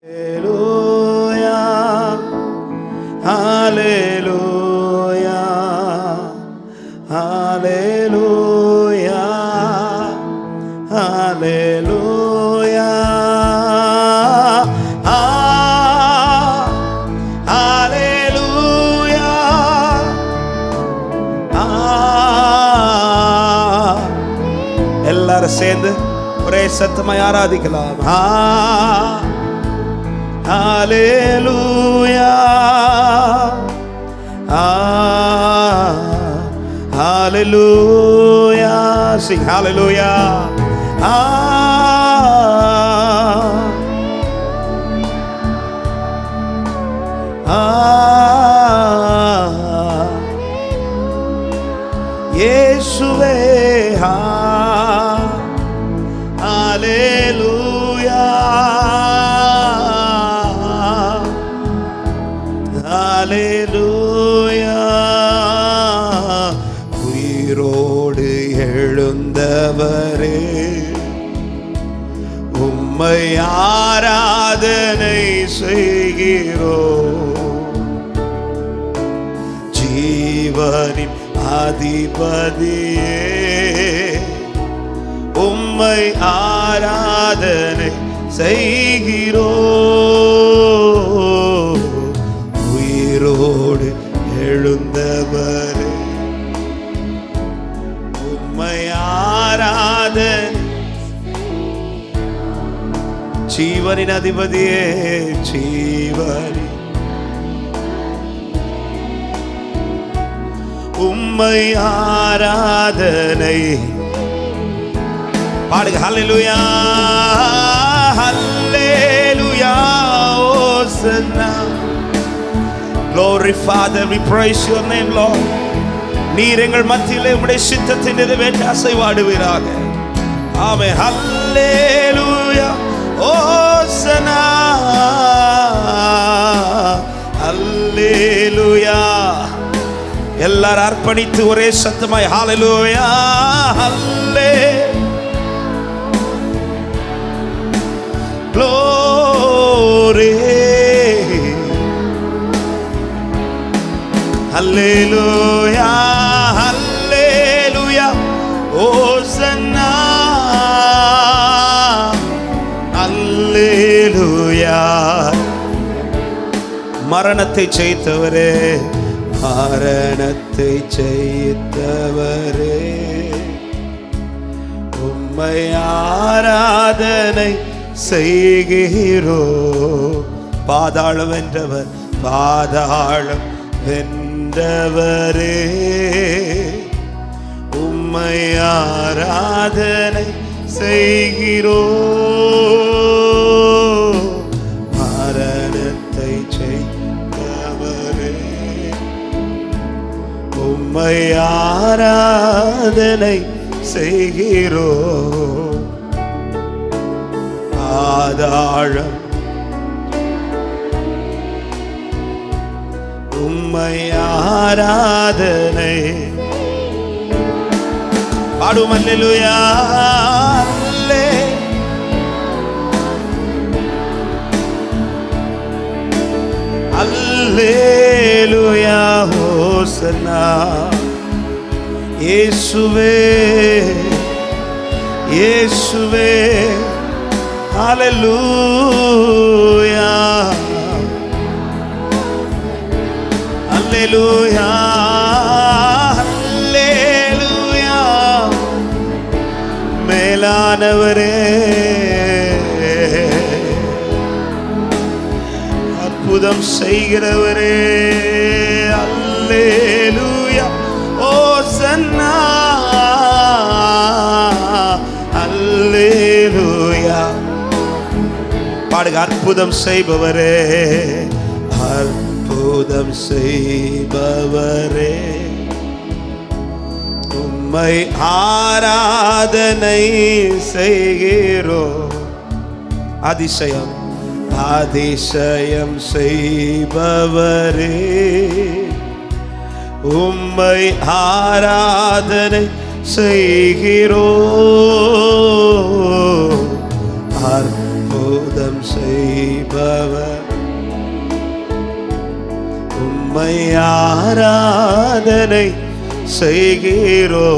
Hallelujah, hallelujah, hallelujah, hallelujah, எல்லாரும் சேர்ந்து ஒரே சத்தமாய் ஆராதிக்கலாம். Hallelujah, hallelujah, sing hallelujah, Yeshuve, hallelujah, hallelujah, உயிரோடு எழுந்தவரே உம்மை ஆராதனை செய்கிறோம். ஜீவனின் அதிபதியே உம்மை ஆராதனை செய்கிறோம். உயிரோடு எழுந்தவரே உம்மை ஆராதனை. ஜீவனின் அதிபதியே ஜீவனி உம்மை ஆராதனை. பாடுங்க ஹல்லேலூயா, ஹல்லேலூயா, ஓசன்னா. Glory Father, we praise your name, Lord. நீர் எங்கள் மத்தியிலே உம்முடைய சித்தத்தை நிறைவேற்ற அசைவாடுவீராக. ஆமென். ஹல்லேலூயா, ஓசன்னா, ஹல்லேலூயா. எல்லாரும் அர்ப்பணித்து ஒரே சத்தமாய் ஹல்லேலூயா, ஹல்லே glory, hallelujah, hallelujah, hosanna, hallelujah. மரணத்தை ஜெயித்தவரே, மரணத்தை ஜெயித்தவரே உம்மை ஆராதனை செய்கிறோ. பாதாளம் வென்றவர், பாதாளம் வென்றவரே உம்மை ஆராதனை செய்கிறோ. மரணத்தை ஜெயித்தவரே உம்மை ஆராதனை செய்கிறோ. பாதாளம் உம்மை ஆராதனை. பாடும் அல்லேலூயா, அல்லேலூயா, ஹோசன்னா. இயேசுவே, இயேசுவே, hallelujah, hallelujah, hallelujah. மேலானவரே, அற்புதம் செய்கிறவரே, அல்லேலூயா, ஓசன்னா, அல்லேலூயா. பாடுங்க. அற்புதம் செய்பவரே, அற்புதம் செய்பவரே உம்மை ஆராதனை செய்கிறோம். அதிசயம், அதிசயம் செய்பவரே உம்மை ஆராதனை செய்கிறோம். அற்புதம் செய்பவரே உம்மை ஆராதனை செய்கிறோ.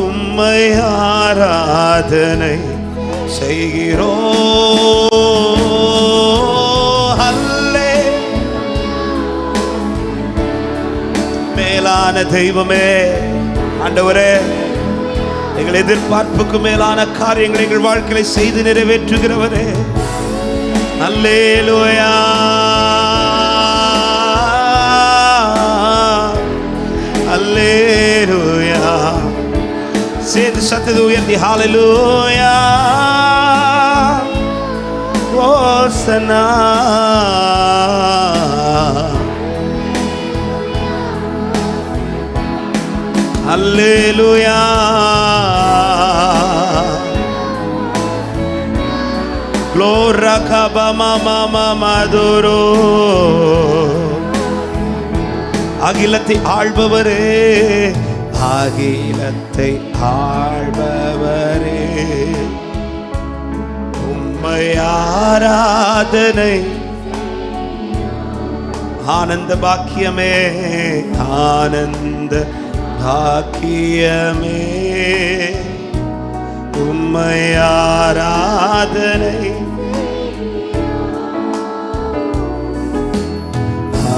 உம்மை ஆராதனை செய்கிறோ. அல்லே மேலான தெய்வமே, ஆண்டவரே, எங்கள் எதிர்பார்ப்புக்கு மேலான காரியங்களை எங்கள் வாழ்க்கையை செய்து நிறைவேற்றுகிறவரே, அல்லேலூயா, அல்லேலூயா. சேர்ந்து சத்தத்தை உயர்த்தி ஹல்லேலூயா, ஓசனா, அல்லேலூயா. Gloria kabama mama maduro. அகிலத்தை ஆள்பவரே, அகிலத்தை ஆள்பவரே, உம்மை ஆராதனை. ஆனந்த பாக்கியமே, ஆனந்த பாக்கியமே, உம்மை ஆராதனை.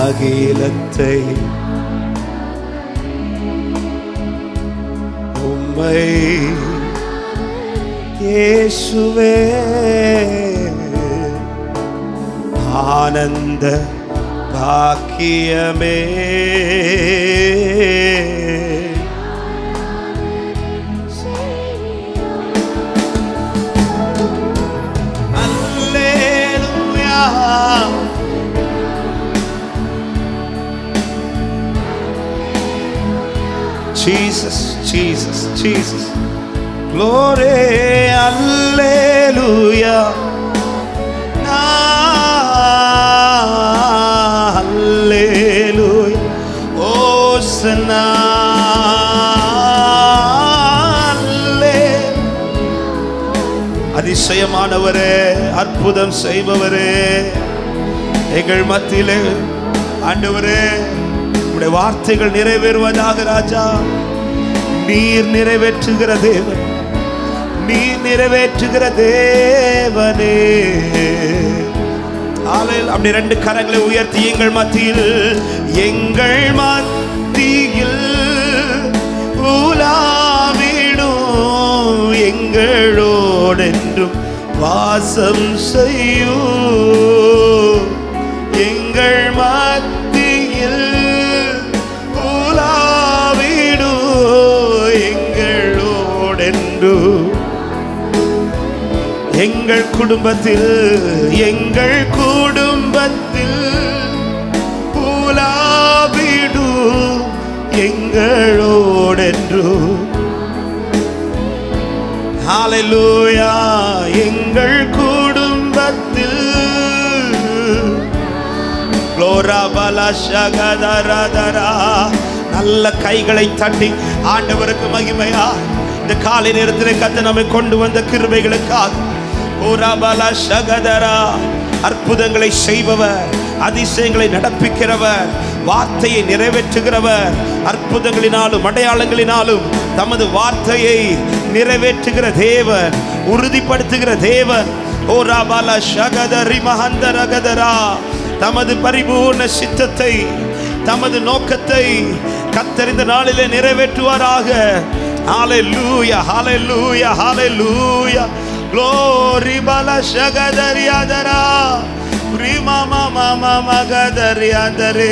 அகிலத்தை உம்மை இயேசுவே, ஆனந்த பாக்கியமே, அல்லேலூயா. Jesus, Jesus, Jesus. Glory, Hallelujah. Hallelujah. Hosanna. அதிசயமானவரே, அற்புதம் செய்பவரே, எங்கள் மத்தியிலே ஆண்டவரே, உம்முடைய வார்த்தைகள் நிறைவேறுவதாக. ராஜா, நீர் நிறைவேற்றுகிற தேவன், நீர் நிறைவேற்றுகிற தேவனே. அப்படி ரெண்டு கரங்களை உயர்த்தி எங்கள் மத்தியில், எங்கள் மத்தியில் உலாவிடும், எங்களோடென்றும் வாசம் செய்யும். எங்கள் மத்தியில் உலாவிடும், எங்களோடென்றும். எங்கள் குடும்பத்தில், எங்கள் குடும்பத்தில் உலாவிடும், எங்களோடென்றும். ஹல்லேலூயா. எங்கள் குடும்பத்தில் நல்ல கைகளை தட்டி ஆண்டவருக்கு மகிமையா இந்த காலை நேரத்தில் கர்த்தர் நம்மை கொண்டு வந்த கிருபைகளுக்காக அற்புதங்களை செய்பவர், அதிசயங்களை நடப்பிக்கிறவர், வார்த்தையை நிறைவேற்றுகிறவர், அற்புதங்களினாலும் அடையாளங்களினாலும் தமது வார்த்தையை நிறைவேற்றுகிற தேவன், உறுதிப்படுத்துகிற தேவன். ஓ ராபால ஷகதரி மஹந்தரகதரா, தமது பரிபூர்ண சித்தத்தை, தமது நோக்கத்தை கர்த்தர் இந்த நாளிலே நிறைவேற்றுவாராக. ஹல்லேலூயா, ஹல்லேலூயா, ஹல்லேலூயா. Glory bala shagadariadara, rima mama mama gadariadare.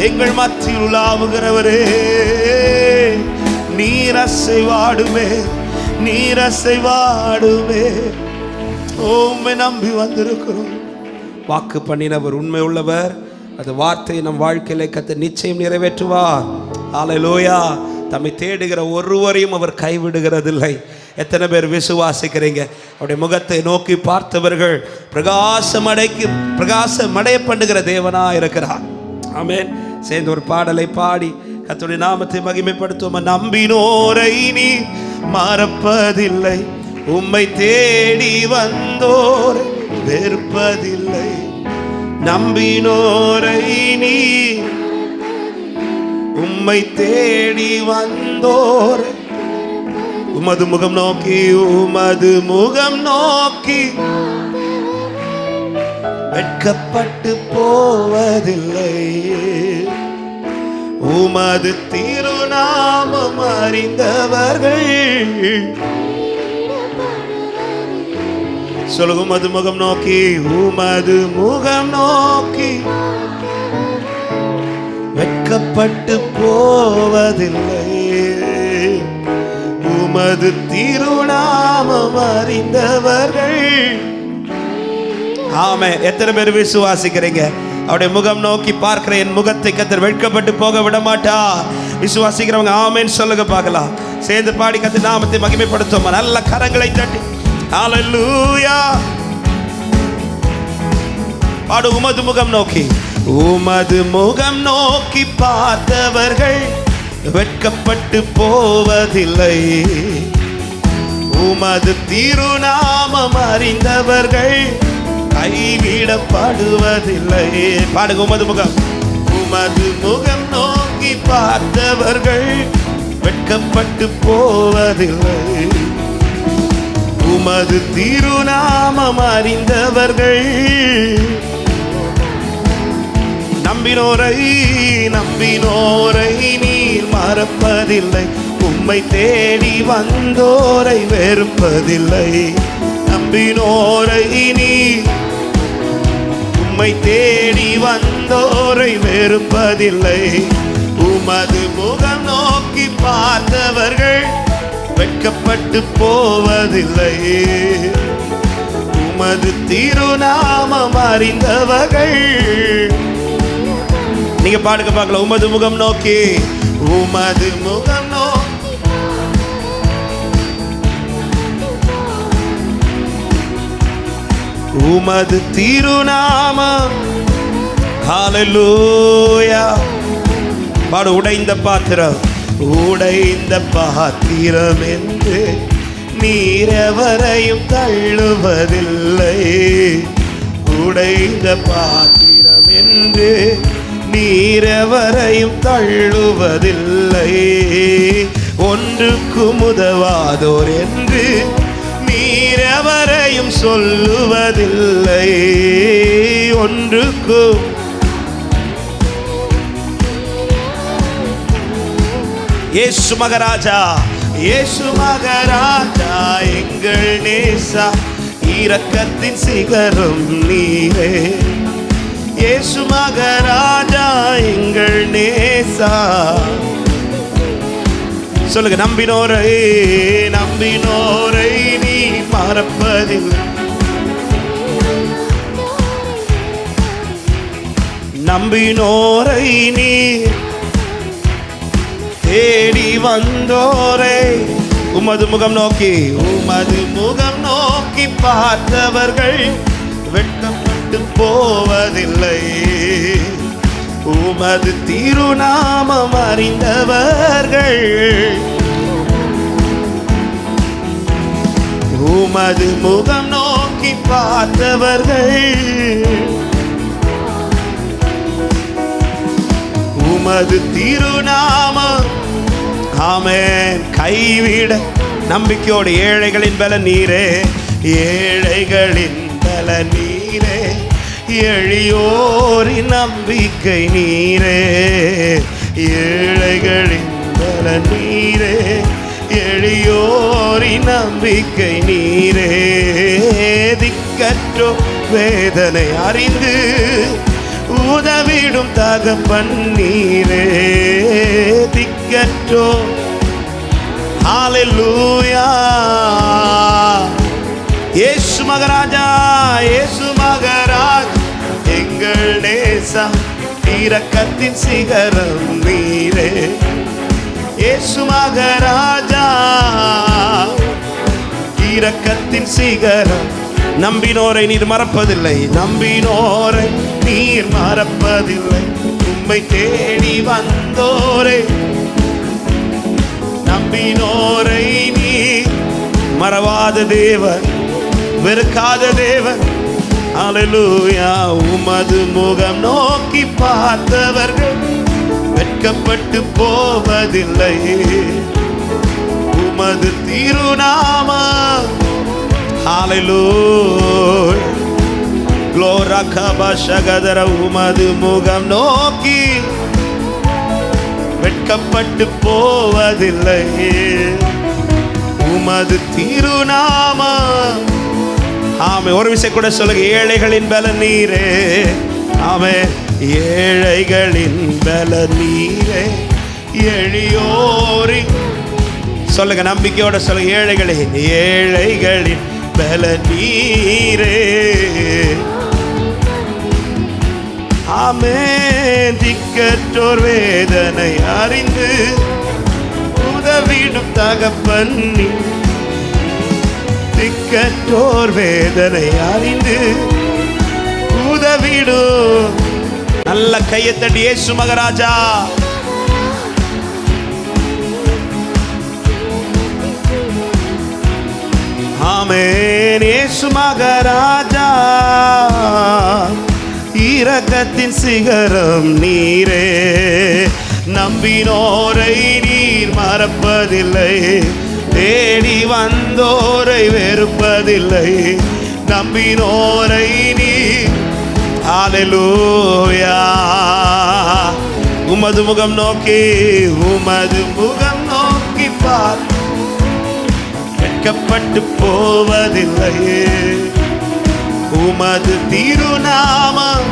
எங்கள் மத்தியில் உலாவுகிறவரே, நீர் அசைவாடுமே, நீர் அசைவாடுமே. உம்மை நம்பி வந்திருக்கிறோம். வாக்கு பண்ணினவர் உண்மை உள்ளவர். அந்த வார்த்தை நம் வாழ்க்கையிலே கர்த்தர் நிச்சயம் நிறைவேற்றுவார். ஹல்லேலூயா. தம்மை தேடுகிற ஒருவரையும் அவர் கைவிடுகிறதில்லை. எத்தனை பேர் விசுவாசிக்கிறீங்க? அவருடைய முகத்தை நோக்கி பார்த்தவர்கள் பிரகாசமடைய பண்ணுகிற தேவனா இருக்கிறார். ஆமென். சேர்ந்து ஒரு பாடலை பாடி கர்த்தருடைய நாமத்தை மகிமைப்படுத்துவோம். நம்பினோரை நீ மறப்பதில்லை, உம்மை தேடி வந்தோர் வெறுப்பதில்லை. நம்பினோரை நீ உம்மை தேடி வந்தோர் உமது முகம் நோக்கி, உமது முகம் நோக்கி வெட்கப்பட்டு போவதில்லை. உமது திருநாமம் அறிந்தவர்கள் சொல்லுங்க. உமது முகம் நோக்கி, உமது முகம் நோக்கி வெட்கப்பட்டு போவதில்லை. உமது திருநாமம் அறிந்தவர்கள். ஆமே. எத்தனை பேர் விசுவாசிக்கிறீங்க? அவருடைய முகம் நோக்கி பார்க்கிற என் முகத்தை கர்த்தர் வெட்கப்பட்டு போக விட மாட்டா. விசுவாசிக்கிறவங்க ஆமென் சொல்லுங்க பார்க்கலாம். சேர்ந்து பாடி கர்த்தர் நாமத்தை மகிமைப்படுத்துவோம். நல்ல கரங்களை தட்டி ஹல்லேலூயா பாடு. உமது முகம் நோக்கி, உமது முகம் நோக்கி பார்த்தவர்கள் வெட்கப்பட்டு போவதில்லை. உமது திருநாமம் அறிந்தவர்கள் கைவிடப்படுவதில்லை. பாடுங்க. உமது முகம், உமது முகம் நோக்கி பார்த்தவர்கள் வெட்கப்பட்டு போவதில்லை. உமது திருநாமம் அறிந்தவர்கள் நம்பினோரை நீர் மறப்பதில்லை, உம்மை தேடி வந்தோரை வெறுப்பதில்லை. நம்பினோரை நீர் உம்மை தேடி வந்தோரை வெறுப்பதில்லை. உமது முகம் நோக்கி பார்த்தவர்கள் வெட்கப்பட்டு போவதில்லை. உமது திருநாமம் அறிந்தவர்கள். நீங்க பாடுங்க பார்க்கலாம். உமது முகம் நோக்கி, உமது முகம் நோக்கி உமது திருநாமம். ஹல்லேலூயா பாடு. உடைந்த பாத்திரம், உடைந்த பாத்திரம் என்று நீரெவரையும் தள்ளுவதில்லை. உடைந்த பாத்திரம் என்று நீரெவரையும் தள்ளுவதில்லை. ஒன்றுக்கு உதவாதோர் என்று நீரெவரையும் சொல்லுவதில்லை. ஒன்றுக்கு இயேசு மகராஜா, இயேசு மகராஜா எங்கள் நேசா, இரக்கத்தின் சிகரம் நீரே. இயேசு மகராஜா எங்கள் நேசா. சொல்லுங்க. நம்பினோரை நீ மறப்பதில்லை. நம்பினோரை நீ தேடி வந்தோரை உமது முகம் நோக்கி, உமது முகம் நோக்கி பார்த்தவர்கள் வெட்கப்பட்டு போவதில்லை. உமது திருநாமம் அறிந்தவர்கள். உமது முகம் நோக்கி பார்த்தவர்கள் உமது திருநாமம். ஆமென். கைவிட நம்பிக்கையோடு ஏழைகளின் பல நீரே, ஏழைகளின் பல நீரே, எளியோரின் நம்பிக்கை நீரே. ஏழைகளின் பல நீரே, எளியோரின் நம்பிக்கை நீரே. திக்கற்றோ வேதனை அறிந்து உதவிடும் தகப்பன் நீரே. திக்கற்றோ. ஹல்லேலூயா. இயேசு மகராஜா, இயேசு மகராஜ் எங்கள் நேசா, இரக்கத்தின் சிகரம் நீரே. இயேசு மகராஜா இரக்கத்தின் சிகரம். நம்பினோரை நீர் மறப்பதில்லை. நம்பினோரை நீர் மறப்பதில்லை. உம்மை தேடி வந்தோரை நம்பினோரை நீ மறவாத தேவன், வெறுக்காத தேவன். அல்லேலூயா. உமது முகம் நோக்கி பார்த்தவர்கள் வெட்கப்பட்டு போவதில்லை. உமது திருநாமம் ஹல்லேலூயா. க்ளோரா கபஷகதர. உமது முகம் நோக்கி வெட்கப்பட்டு போவதில்லை. உமது திருநாமம். ஆமே. ஒரு விஷயம் கூட சொல்லுங்க. ஏழைகளின் பலன் நீரே. ஆமே. ஏழைகளின் பலன் நீரே. எளியோரின் சொல்லுங்க, நம்பிக்கையோட சொல்லுங்க. ஏழைகளின் பலன் நீரே. ஆமே. திக்கற்றோர் வேதனை அறிந்து உதவிடும் தகப்பன் நீ. திக்கற்றோர் வேதனை அறிந்து உதவிடும். நல்ல கையை தட்டி இயேசு மகாராஜா. ஆமென். இயேசு மகாராஜா. இரக்கத்தின் சிகரம் நீரே. நம்பினோரை நீர் மறப்பதில்லை. தேடி வந்தோரை வெறுப்பதில்லை. நம்பினோரை நீர். ஹல்லேலூயா. உமது முகம் நோக்கி, உமது முகம் நோக்கி பார், வெட்கப்பட்டு போவதில்லை. உமது திருநாமம்.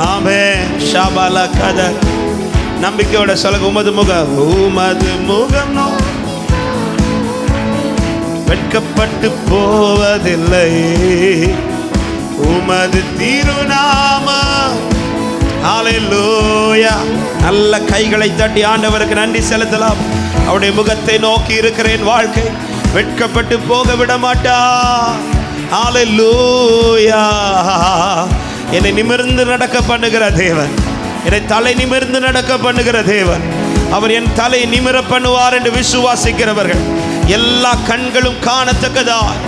ஆமென். ஷபல கதர். நம்பிக்கையோட சொல்லுங்க. உமது முகம், உமது முகம் நோக்கி வெட்கப்பட்டு போவதில்லை. உமது திருநாமம். ஹல்லேலூயா. நல்ல கைகளை தட்டி ஆண்டவருக்கு நன்றி செலுத்தலாம். அவருடைய முகத்தை நோக்கி இருக்கிற என் வாழ்க்கை வெட்கப்பட்டு போக விட மாட்டா. ஹல்லேலூயா. என்னை நிமிர்ந்து நடக்க பண்ணுகிற தேவன், என்னை தலை நிமிர்ந்து நடக்க பண்ணுகிற தேவன். அவர் என் தலை நிமிர பண்ணுவார் என்று விசுவாசிக்கிறவர்கள் எல்லா கண்களும் காணத்தக்கதாய்,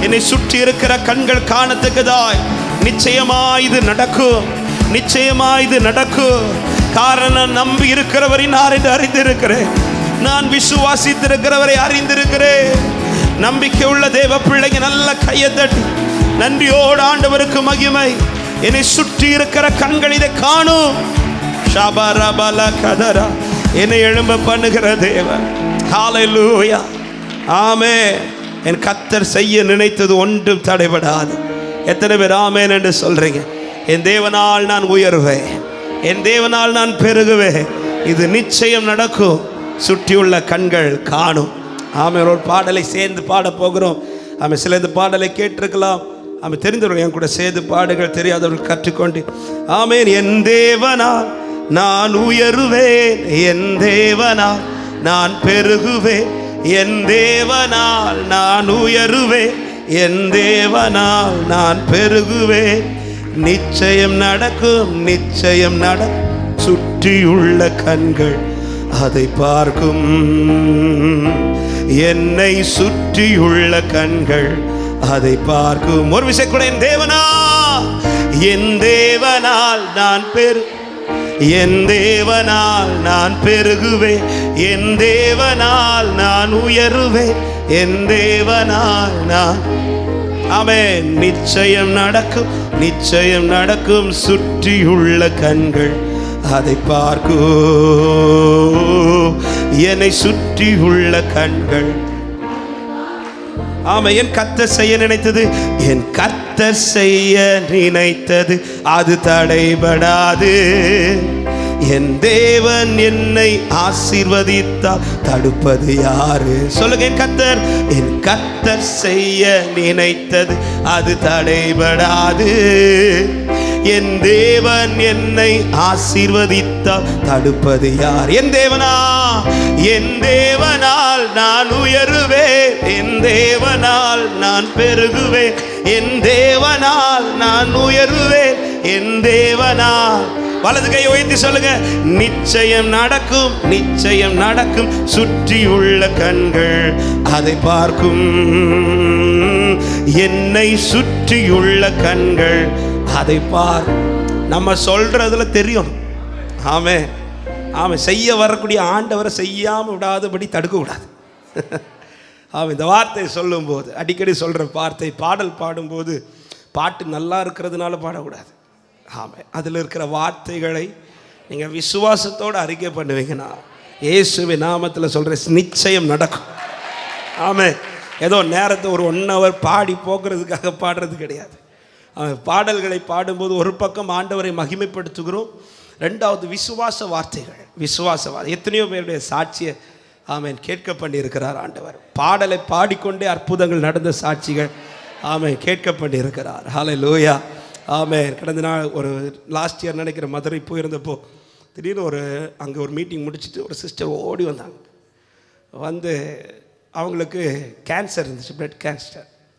என்னை சுற்றி இருக்கிற கண்கள் காணத்தக்கதாய் நிச்சயமாய் இது நடக்கும். நிச்சயமாய் இது நடக்கும். காரணம் நம்பி இருக்கிறவரின் நான் என்று அறிந்திருக்கிறேன். நான் விசுவாசித்திருக்கிறவரை அறிந்திருக்கிறேன். நம்பிக்கை உள்ள தேவ பிள்ளைங்க நல்ல கையை தட்டி நன்றியோடு ஆண்டவருக்கு மகிமை. என்னை சுற்றி இருக்கிற கண்கள் இதை காணும். ஷபரபல கதரா. என்னை எழும்ப பண்ணுகிற தேவன். ஹல்லேலூயா. ஆமென். என் கர்த்தர் செய்ய நினைத்தது ஒன்றும் தடைபடாது. எத்தனை பேர் ஆமென் என்று சொல்றீங்க? என் தேவனால் நான் உயர்வேன், என் தேவனால் நான் பெருகுவேன். இது நிச்சயம் நடக்கும். சுற்றியுள்ள கண்கள் காணும். ஆமென். ஒரு பாடலை சேர்ந்து பாட போகிறோம். ஆமென். சில இந்த பாடலை கேட்டிருக்கலாம். ஆமென். தெரிந்தவர்கள் என் கூட சேர்ந்து பாடுகள், தெரியாதவர்கள் கற்றுக்கொண்டு. ஆமென். என் தேவனால் நான் உயருவேன், என் தேவனால் நான் பெருகுவேன், என் தேவனால் நான் உயருவேன், என் தேவனால் நான் பெருகுவேன். நிச்சயம் நடக்கும், நிச்சயம் நடக்கும். சுற்றியுள்ள கண்கள் அதை பார்க்கும். என்னை சுற்றியுள்ள கண்கள் அதை பார்க்கும். ஒரு விஷயம் கூட, என் தேவனால் நான் என் தேவனால் நான் பெருகுவேன், என் தேவனால் நான் உயருவேன், என் தேவனால் நான். ஆமென். நிச்சயம் நடக்கும், நிச்சயம் நடக்கும். சுற்றியுள்ள கண்கள் அதை பார்க்கும். என்னை சுற்றியுள்ள கண்கள். ஆமா. என் கர்த்தர் செய்ய நினைத்தது, என் கர்த்தர் செய்ய நினைத்தது அது தடைபடாது. என் தேவன் என்னை ஆசீர்வதித்தால் தடுப்பது யாரு? சொல்லுங்க. என் கர்த்தர் செய்ய நினைத்தது அது தடைபடாது. என் தேவன் என்னை ஆசீர்வதித்தால் தடுப்பது யார்? என் தேவனால் நான் உயருவேன், என் தேவனால் நான் பெருகுவேன், என் தேவனால் நான் உயருவேன், என் தேவனால் வலது கையை உயர்த்தி சொல்லுங்க, நிச்சயம் நடக்கும், நிச்சயம் நடக்கும். சுற்றியுள்ள கண்கள் அதை பார்க்கும். என்னை சுற்றியுள்ள கண்கள் அதை பார். நம்ம சொல்றதுல தெரியும். ஆமே ஆமே. செய்ய வரக்கூடிய ஆண்டவரை செய்யாமல் விடாதபடி தடுக்க கூடாது. ஆமாம். இந்த வார்த்தை சொல்லும்போது, அடிக்கடி சொல்கிற வார்த்தை, பாடல் பாடும்போது பாட்டு நல்லா இருக்கிறதுனால பாடக்கூடாது. ஆமாம். அதில் இருக்கிற வார்த்தைகளை நீங்கள் விசுவாசத்தோடு அறிக்கை பண்ணுவீங்கன்னா இயேசுவின் நாமத்தில் சொல்கிற நிச்சயம் நடக்கும். ஆமாம். ஏதோ நேரத்தை ஒரு 1 hour பாடி போக்குறதுக்காக பாடுறது கிடையாது. பாடல்களை பாடும்போது ஒரு பக்கம் ஆண்டவரை மகிமைப்படுத்துகிறோம், 2வது விசுவாச வார்த்தைகள். விசுவாச வார்த்தை எத்தனையோ பேருடைய சாட்சியை ஆமென் கேட்க பண்ணியிருக்கிறார் ஆண்டவர். பாடலை பாடிக்கொண்டே அற்புதங்கள் நடந்த சாட்சிகள் ஆமென் கேட்க பண்ணியிருக்கிறார். ஹல்லேலூயா. ஆமென். கடந்த நாள் ஒரு லாஸ்ட் இயர் நினைக்கிற மதுரை போயிருந்தப்போ திடீர்னு அங்கே ஒரு மீட்டிங் முடிச்சுட்டு ஒரு சிஸ்டர் ஓடி வந்தாங்க. வந்து அவங்களுக்கு கேன்சர் இருந்துச்சு,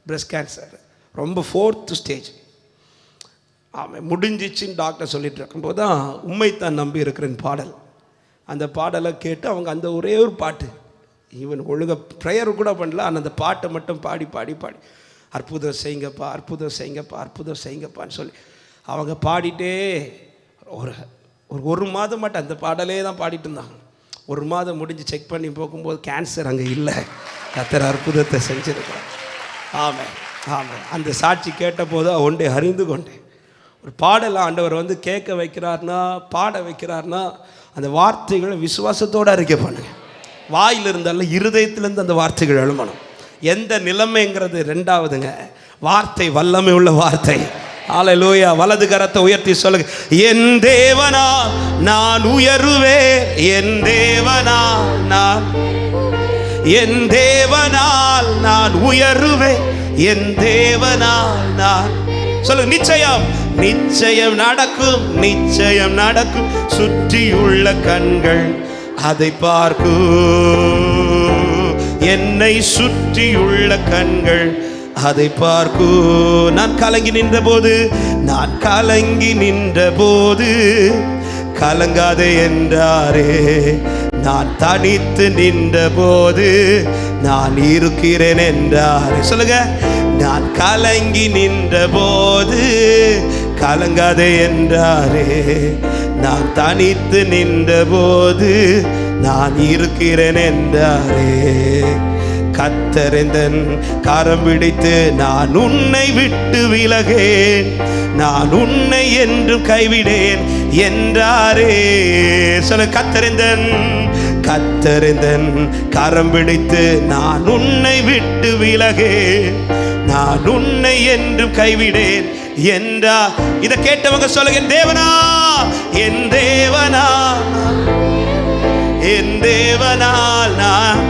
பிரெஸ்ட் கேன்சர், ரொம்ப 4th ஸ்டேஜ். ஆமாம். முடிஞ்சிச்சின்னு டாக்டர் சொல்லிட்டு இருக்கும்போது தான் உம்மைத்தான் நம்பி இருக்கிறேன் பாடல், அந்த பாடலை கேட்டு அவங்க அந்த ஒரே ஒரு பாட்டு, ஈவன் ஒழுங்காக ப்ரேயர் கூட பண்ணல, ஆனால் அந்த பாட்டை மட்டும் பாடி பாடி பாடி அற்புதம் செய்யுங்கப்பா, அற்புதம் செய்யுங்கப்பா, அற்புதம் செய்யுங்கப்பான்னு சொல்லி அவங்க பாடிட்டே ஒரு மாதம் மட்டும் அந்த பாடலே தான் பாடிட்டு இருந்தாங்க. 1 மாதம் முடிஞ்சு செக் பண்ணி போகும்போது கேன்சர் அங்கே இல்லை, கர்த்தர் அற்புதத்தை செஞ்சிருக்கிறார். ஆமாம் ஆமாம். அந்த சாட்சி கேட்ட போது ஒன்றே அறிந்து கொண்டேன். ஒரு பாடலை ஆண்டவர் வந்து கேட்க வைக்கிறார்னா, பாட வைக்கிறார்னா, அந்த வார்த்தைகளை விசுவாசத்தோடு அறிக்கை பண்ணுங்க. வாயில் இருந்தாலும் இருதயத்திலேருந்து அந்த வார்த்தைகள் எழுமணும். எந்த நிலைமைங்கிறது 2வதுங்க. வார்த்தை வல்லமை உள்ள வார்த்தை. ஹல்லேலூயா. வலது கரத்தை உயர்த்தி சொல்லுங்க, என் தேவனா நான் உயருவேன், என் தேவனால் நான் உயருவேன், என் தேவனால் நான் சொல்லுங்க, நிச்சயம் நிச்சயம் நடக்கும், நிச்சயம் நடக்கும். சுற்றியுள்ள கண்கள் அதை பார்க்கும். என்னை சுற்றியுள்ள கண்கள் அதை பார்க்கும். நான் கலங்கி நின்ற போது கலங்காதே என்றாரே. நான் தனித்து நின்ற போது நான் இருக்கிறேன் என்றாரே. சொல்லுங்க, நான் கலங்கி நின்ற போது கலங்காதே என்றாரே. நான் தனித்து நின்ற போது நான் இருக்கிறேன் என்றாரே. கர்த்தர் கரம் பிடித்து நான் உன்னை விட்டு விலகேன், நான் உன்னை என்று கைவிடேன் என்றாரே. சொல்ல, கர்த்தர் கரம் பிடித்து நான் உன்னை விட்டு விலகேன், நான் உன்னை என்று கைவிடேன் என்றா. இதை கேட்டவங்க சொல்லுங்க, என் தேவனா, என் தேவனா, என் தேவனால் நான்,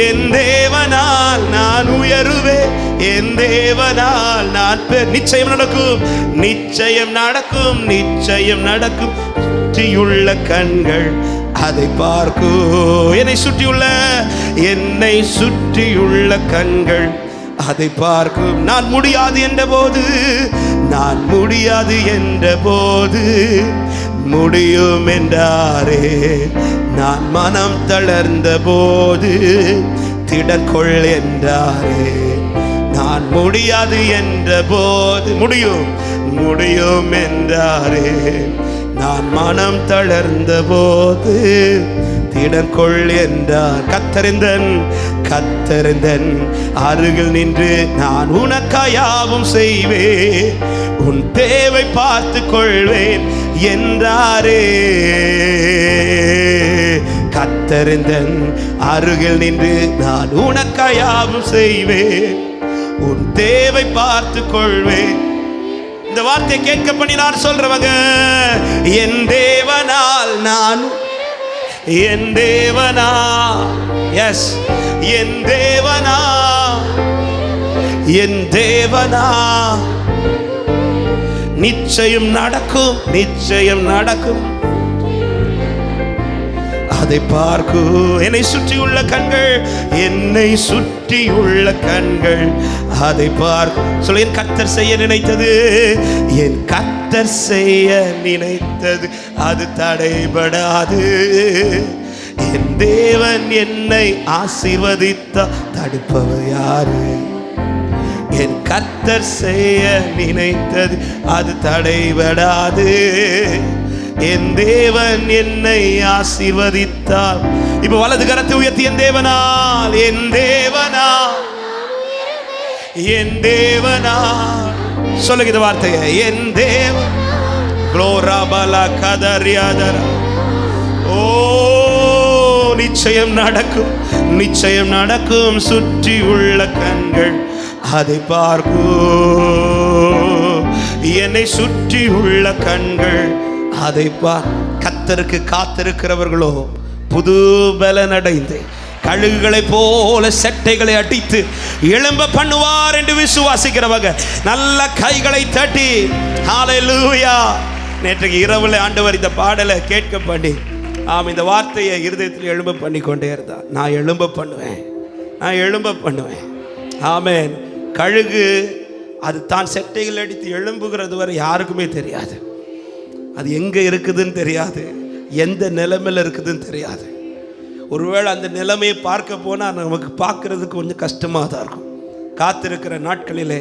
என் தேவனால் நான் உயருவேன், என் தேவனால் நான் நிச்சயம் நடக்கும், நிச்சயம் நடக்கும், நிச்சயம் நடக்கும். சுற்றியுள்ள கண்கள் அதை பார்க்கும். என்னை சுற்றியுள்ள கண்கள் அதை பார்க்கும். நான் முடியாது என்ற போது முடியும் என்றாரே. நான் மனம் தளர்ந்த போது திடற்கொள் என்றாரே. நான் முடியாது என்ற போது முடியும் என்றாரே. நான் மனம் தளர்ந்த போது திடற்கொள் என்றார். கர்த்தர் அருகில் நின்று நான் உனக்காயாவும் செய்வேன், உன் தேவை பார்த்து கொள்வேன் என்றாரே. கர்த்தர் அருகில் நின்று நான் உனக்காயாவும் செய்வேன், உன் தேவை பார்த்து கொள்வேன். இந்த வார்த்தையை கேட்க பண்ணி நான் சொல்றவங்க, என் தேவனால் நான், என் தேவனா, எஸ், என் தேவனா, என் தேவனா நிச்சயம் நடக்கும், நிச்சயம் நடக்கும். அதை பார்க்கும். என்னை சுற்றியுள்ள கண்கள் அதை சொல்ல. என் கர்த்தர் செய்ய நினைத்தது, என் கர்த்தர் செய்ய நினைத்தது அது தடைபடாது. என் தேவன் என்னை ஆசீர்வதித்தா தடுப்பவர் யாரு? என் கர்த்தர் செய்ய நினைத்தது அது தடைபடாது. என் தேவன் என்னை ஆசீர்வதித்தார். இப்ப வலது கரத்தை உயர்த்தி, என் தேவனால், என் தேவனால், என் தேவனால் சொல்லுங்க இந்த வார்த்தையை, என் தேவன். குளோராபலா கதரியாதரா. ஓ, நிச்சயம் நடக்கும், நிச்சயம் நடக்கும். சுற்றி உள்ள கண்கள் அதை பார்க்கும். என்னை சுற்றி உள்ள கண்கள் அதை பார். கர்த்தருக்கு காத்திருக்கிறவர்களோ புது பலன் அடைந்து கழுகுகளை போல செட்டைகளை அடித்து எழும்ப பண்ணுவார் என்று விசுவாசிக்கிறவங்க நல்ல கைகளை தட்டி ஹல்லேலூயா. நேற்றைக்கு இரவுல ஆண்டவர் இந்த பாடலை கேட்க பண்ணி இந்த வார்த்தையை இருதயத்தில் எழும்ப பண்ணி கொண்டே இருந்தார். நான் எழும்ப பண்ணுவேன், நான் எழும்ப பண்ணுவேன். ஆமென். கழுகு அது தான் செட்டைகள் அடித்து எழும்புகிறது வரை யாருக்குமே தெரியாது. அது எங்கே இருக்குதுன்னு தெரியாது, எந்த நிலைமையில் இருக்குதுன்னு தெரியாது. ஒருவேளை அந்த நிலைமையை பார்க்க போனால் நமக்கு பார்க்கறதுக்கு கொஞ்சம் கஷ்டமாக தான் இருக்கும். காத்திருக்கிற நாட்களிலே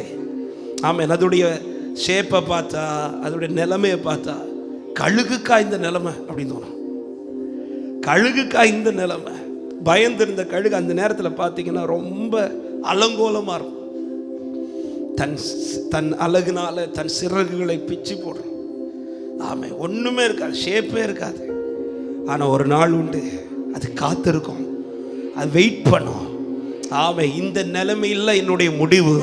ஆமென். அதோடைய ஷேப்பை பார்த்தா, அதோடைய நிலைமையை பார்த்தா, கழுகுக்கா இந்த நிலைமை அப்படின்னு தோணும். கழுகுக்கா இந்த நிலைமை. பயந்திருந்த கழுகு அந்த நேரத்தில் பார்த்தீங்கன்னா ரொம்ப அலங்கோலமாக இருக்கும். தன் அழகுனால தன் சிறகுகளை பிச்சு போடுறோம். ஆமே, ஒன்றுமே இருக்காது, ஷேப்பே இருக்காது. ஆனால் ஒரு நாள் உண்டு, அது காத்திருக்கும், அது வெயிட் பண்ணும். ஆமே, இந்த நிலைமையில் என்னுடைய முடிவு,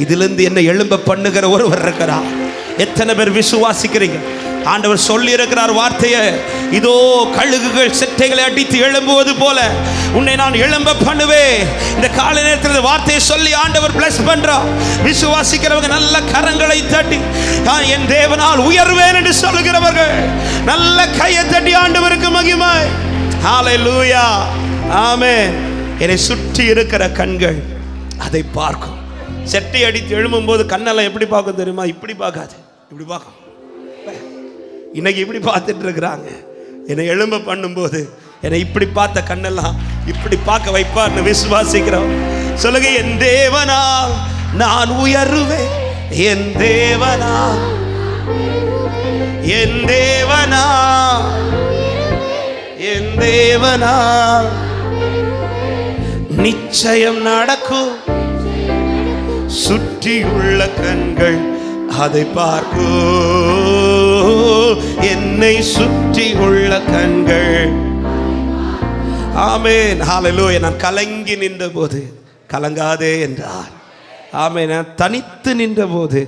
இதிலிருந்து என்னை எழும்ப பண்ணுகிற ஒருவர் இருக்கிறார். எத்தனை பேர் விசுவாசிக்கிறீங்க? ஆண்டவர் சொல்லி இருக்கிறார் வார்த்தையை, இதோ கழுகுகள் செட்டைகளை அடித்து எழும்புவது போல உன்னை நான் எழும்ப பண்ணுவேன். இந்த காலை நேரத்தில் வார்த்தையை சொல்லி ஆண்டவர் பிளஸ் பண்றார். விசுவாசிக்கிறவங்க நல்ல கரங்களை தட்டி என் தேவனால் உயர்வேன் என்று சொல்லுகிறவர்கள் நல்ல கையை தட்டி ஆண்டவருக்கு மகிமை. ஹல்லேலூயா. ஆமென். என்னை சுற்றி இருக்கிற கண்கள் அதை பார்க்கும். செட்டை அடித்து எழும்பும் போது கண்ணெல்லாம் எப்படி பார்க்கும் தெரியுமா? இப்படி பார்க்காது, இப்படி பார்க்கும். இன்னைக்கு இப்படி பார்த்துட்டு இருக்கிறாங்க. என்னை எழும்ப பண்ணும்போது என்னை இப்படி பார்த்த கண்ணெல்லாம் இப்படி பார்க்க வைப்பார்னு விசுவாசிக்கிறோம். சொல்லுங்க, என் தேவனால் நான் உயருவேன், என் தேவனால், என் தேவனால், என் தேவனால் நிச்சயம் நடக்கும். சுற்றியுள்ள கண்கள் அதை பார்க்கும். என்னை சுற்றி உள்ள கண்கள். ஆமென். ஹல்லேலூயா. நான் கலங்கி நின்ற போது கலங்காதே என்றார். ஆமென். நான் தனித்து நின்ற போது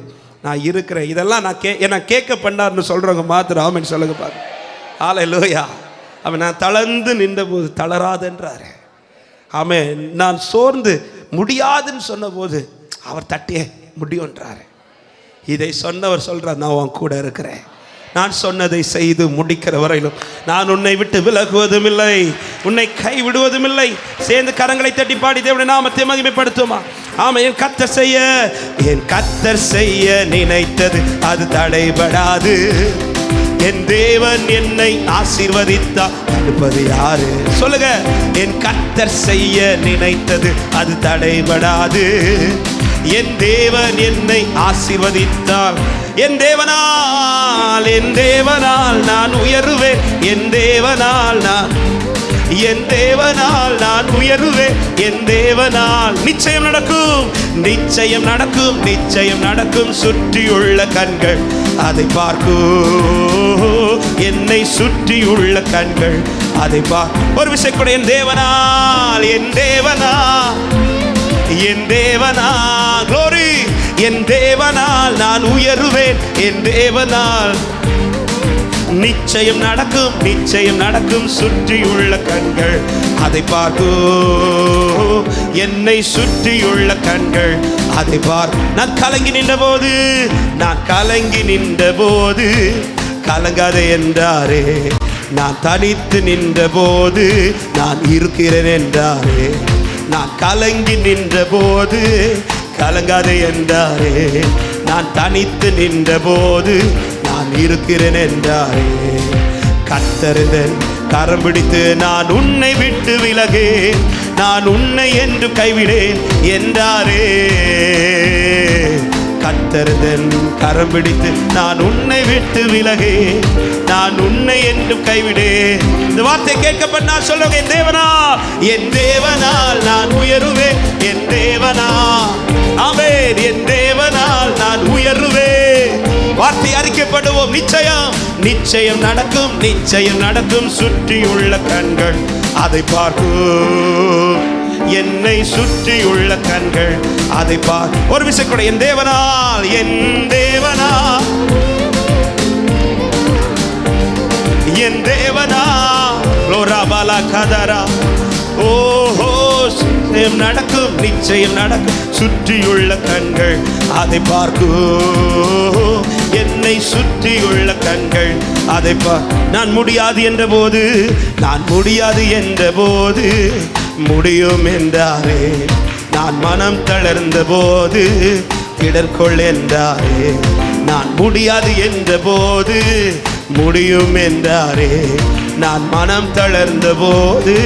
நான் இருக்கிறேன். இதெல்லாம் நான் கேட்க பண்ணார்னு சொல்றவங்க மாத்திரம் ஆமென் சொல்லுங்க பாரு. ஹல்லேலூயா. அவன் நான் தளர்ந்து நின்ற போது தளராதென்றார். ஆமென். நான் சோர்ந்து முடியாதுன்னு சொன்ன போது அவர் தட்டியே முடியுன்றார். இதை சொன்னவர் சொல்றார், நான் உன் கூட இருக்கிறேன், நான் சொன்னதை செய்து முடிக்கிற வரையிலும் நான் உன்னை விட்டு விலகுவதும் இல்லை, உன்னை கைவிடுவதும் இல்லை. சேர்ந்து கரங்களை தட்டி பாடி தேவனுடைய நாமத்தை மகிமைப்படுத்துமா? ஆமா, என் கர்த்தர் செய்ய நினைத்தது அது தடைபடாது. என் தேவன் என்னை ஆசீர்வதித்தா தடுப்பது யாரு? சொல்லுங்க, என் கர்த்தர் செய்ய நினைத்தது அது தடைபடாது. என் தேவன் என்னை ஆசீர்வதித்தால், என் தேவனால் நான் உயருவேன், என் தேவனால் நான் உயருவேன், என் தேவனால் நிச்சயம் நடக்கும், நிச்சயம் நடக்கும், நிச்சயம் நடக்கும். சுற்றியுள்ள கண்கள் அதை பார்க்கும். என்னை சுற்றியுள்ள கண்கள் அதை பார்க்கும். ஒரு விஷயம் கூட, என் தேவனால், என் தேவனால், என் தேவனால், glory, என் தேவனால் நான் உயருவேன், என் தேவனால் நிச்சயம் நடக்கும், நிச்சயம் நடக்கும். சுற்றியுள்ள கண்கள் அதை பார்க்கும். என்னை சுற்றியுள்ள கண்கள் அதை பார்க்கும். நான் கலங்கி நின்ற போது கலங்காதே என்றாரே. நான் தனித்து நின்ற போது நான் இருக்கிறேன் என்றாரே. நான் கலங்கி நின்ற போது கலங்காதே என்றாரே. நான் தனித்து நின்ற போது நான் இருக்கிறேன் என்றாரே. கர்த்தரின் கரம் பிடித்து நான் உன்னை விட்டு விலகேன், நான் உன்னை என்று கைவிடேன் என்றாரே. கர்த்தரின் கரம் பிடித்து நான் உன்னை விட்டு விலகேன், நான் உன்னை என்று கைவிடேன். இந்த வார்த்தை கேட்கப்பட்ட நான் சொல்லுவேன், என் தேவனா, என் தேவனால் நான் உயருவேன், என் தேவனா, ஆமென், என் தேவனால் நான் உயருவேன். வார்த்தை அறிக்கைப்படுவோம். நிச்சயம் நிச்சயம் நடக்கும், நிச்சயம் நடக்கும். சுற்றியுள்ள கண்கள் அதை பார்க்கும், என்னை சுற்றியுள்ள கண்கள் அதை பார். ஒரு விஷயம் கூட, என் தேவனால், என் தேவனால், என் தேவனால், லோராபாலா கதரா, ஓஹோ, நிச்சயம் நடக்கும், நிச்சயம் நடக்கும். சுற்றியுள்ள கண்கள் அதை பார்க்கும், என்னை சுற்றியுள்ள கண்கள் அதை பார். நான் முடியாது என்ற போது, நான் முடியாது என்ற போது முடியும் என்றாரே. நான் மனம் தளர்ந்த போது திடர்கொள் என்றாரே. நான் முடியாது என்ற போது முடியும் என்றாரே. நான் மனம் தளர்ந்த போது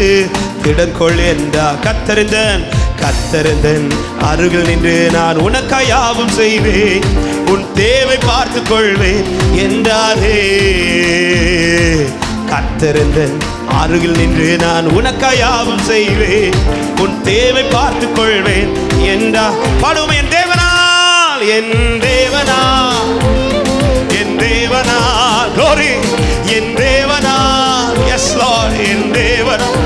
திடர்கொள் என்றார். கர்த்தரின் கர்த்தரின் அருகில் நின்று நான் உனக்காய் யாவும் செய்வேன், உன் தேவை பார்த்து கொள்வேன் என்றாரே. கர்த்தரின் அருகில் நின்று நான் உனக்காய் யாவும் செய்வேன், உன் தேவை பார்த்து கொள்வேன் என்றார். பாடுவோம். என் தேவனால், என் தேவனால், என் தேவனால், glory, என் தேவனால், yes Lord, என் தேவனால்.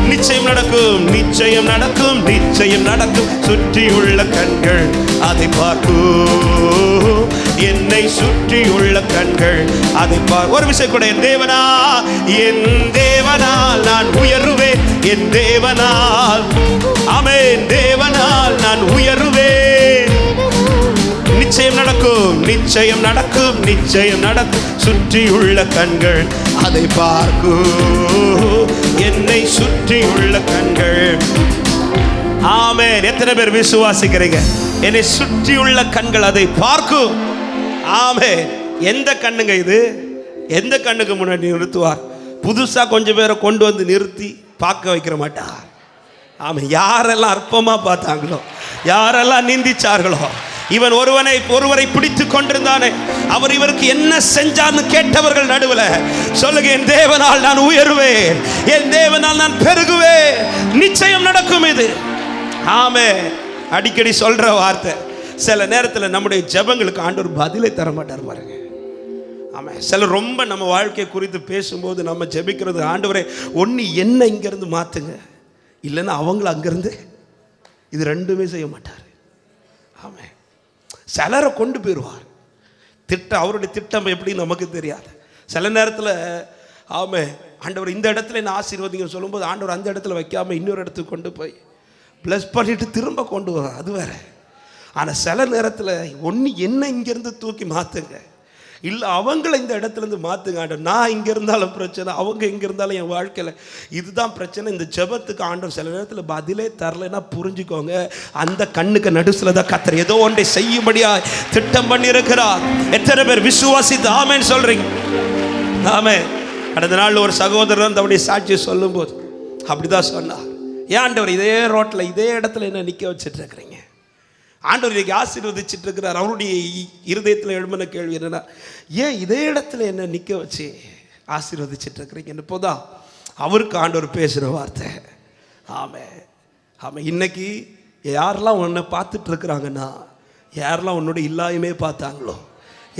நிச்சயம் நடக்கும், நிச்சயம் நடக்கும், நிச்சயம் நடக்கும். சுற்றியுள்ள கண்கள் அதை பார்க்கும், என்னை சுற்றியுள்ள கண்கள் அதை பார். ஒரு விஷயம் கூட, என் தேவனா, என் தேவனால் நான் உயருவேன், என் தேவனால், ஆமென், தேவனால் நான் உயருவேன். நிச்சயம் நடக்கும், நிச்சயம் நடக்கும், நிச்சயம் நடக்கும். சுற்றியுள்ள கண்கள் அதை பார்க்கும், என்னை சுற்றியுள்ள கண்கள். ஆமென். எத்தனை பேர் விசுவாசிக்கிறீங்க? என்னை சுற்றியுள்ள கண்கள் அதை பார்க்கும். ஆமென். எந்த கண்ணுங்க இது? எந்த கண்ணுக்கு முன்னாடி நிறுத்துவார்? புதுசா கொஞ்சம் பேரை கொண்டு வந்து நிறுத்தி பார்க்க வைக்கிற மாட்டார். ஆமென். யாரெல்லாம் அற்பமா பார்த்தாங்களோ, யாரெல்லாம் நிந்திச்சார்களோ, இவன் ஒருவரை பிடித்து கொண்டிருந்தானே, அவர் இவருக்கு என்ன செஞ்சான்னு கேட்டவர்கள் நடுவில் சொல்லுங்க, என் தேவனால் நான் உயருவேன், என் தேவனால் நான் பெருகுவேன். நிச்சயம் நடக்கும் இது. ஆமென். அடிக்கடி சொல்ற வார்த்தை. சில நேரத்தில் நம்முடைய ஜெபங்களுக்கு ஆண்டவர் பதிலை தர மாட்டார் பாருங்க. ஆமாம். சிலர் ரொம்ப நம்ம வாழ்க்கை குறித்து பேசும்போது நம்ம ஜெபிக்கிறது, ஆண்டவரே ஒன்று என்ன இங்கேருந்து மாற்றுங்க, இல்லைன்னா அவங்கள அங்கேருந்து, இது ரெண்டுமே செய்ய மாட்டார். ஆமாம். சிலரை கொண்டு போயிடுவார். அவருடைய திட்டம் எப்படி நமக்கு தெரியாது. சில நேரத்தில் ஆமாம், ஆண்டவர் இந்த இடத்துல என்ன ஆசீர்வதிங்கன்னு சொல்லும்போது ஆண்டவர் அந்த இடத்துல வைக்காமல் இன்னொரு இடத்துக்கு கொண்டு போய் ப்ளஸ் பண்ணிட்டு திரும்ப கொண்டு வர, அது வேற. ஆனால் சில நேரத்தில் ஒன்று என்ன இங்கேருந்து தூக்கி மாற்றுங்க, இல்லை அவங்கள இந்த இடத்துலேருந்து மாற்றுங்க. ஆண்டவர் நான் இங்கே இருந்தாலும் பிரச்சனை, அவங்க இங்கே இருந்தாலும் என் வாழ்க்கையில் இதுதான் பிரச்சனை. இந்த ஜெபத்துக்கு ஆண்டவர் சில நேரத்தில் பதிலே தரலைன்னா புரிஞ்சுக்கோங்க, அந்த கண்ணுக்கு நடுசில் தான் கர்த்தர் ஏதோ ஒன்றை செய்யும்படியா திட்டம் பண்ணி இருக்கிறார். எத்தனை பேர் விசுவாசித்து ஆமென் சொல்றீங்க? ஆமென். கடந்த நாள் ஒரு சகோதரன் தன்னுடைய சாட்சியை சொல்லும்போது அப்படிதான் சொன்னார். ஏன் ஆண்டவர் இதே ரோட்டில் இதே இடத்துல என்ன நிற்க வச்சுட்டு இருக்கிறீங்க? ஆண்டவர் இன்னைக்கு ஆசீர்வதிச்சுட்டு இருக்கிறார். அவருடைய இருதயத்தில் எழும்பின கேள்வி என்னன்னா, ஏன் இதே இடத்துல என்ன நிற்க வச்சு ஆசீர்வதிச்சுட்டு இருக்கிறீங்கன்னு போதான் அவருக்கு ஆண்டவர் பேசுகிற வார்த்தை. ஆமாம் ஆமாம். இன்னைக்கு யாரெல்லாம் உன்னை பார்த்துட்டு இருக்கிறாங்கன்னா, யாரெல்லாம் உன்னோட இல்லாயுமே பார்த்தாங்களோ,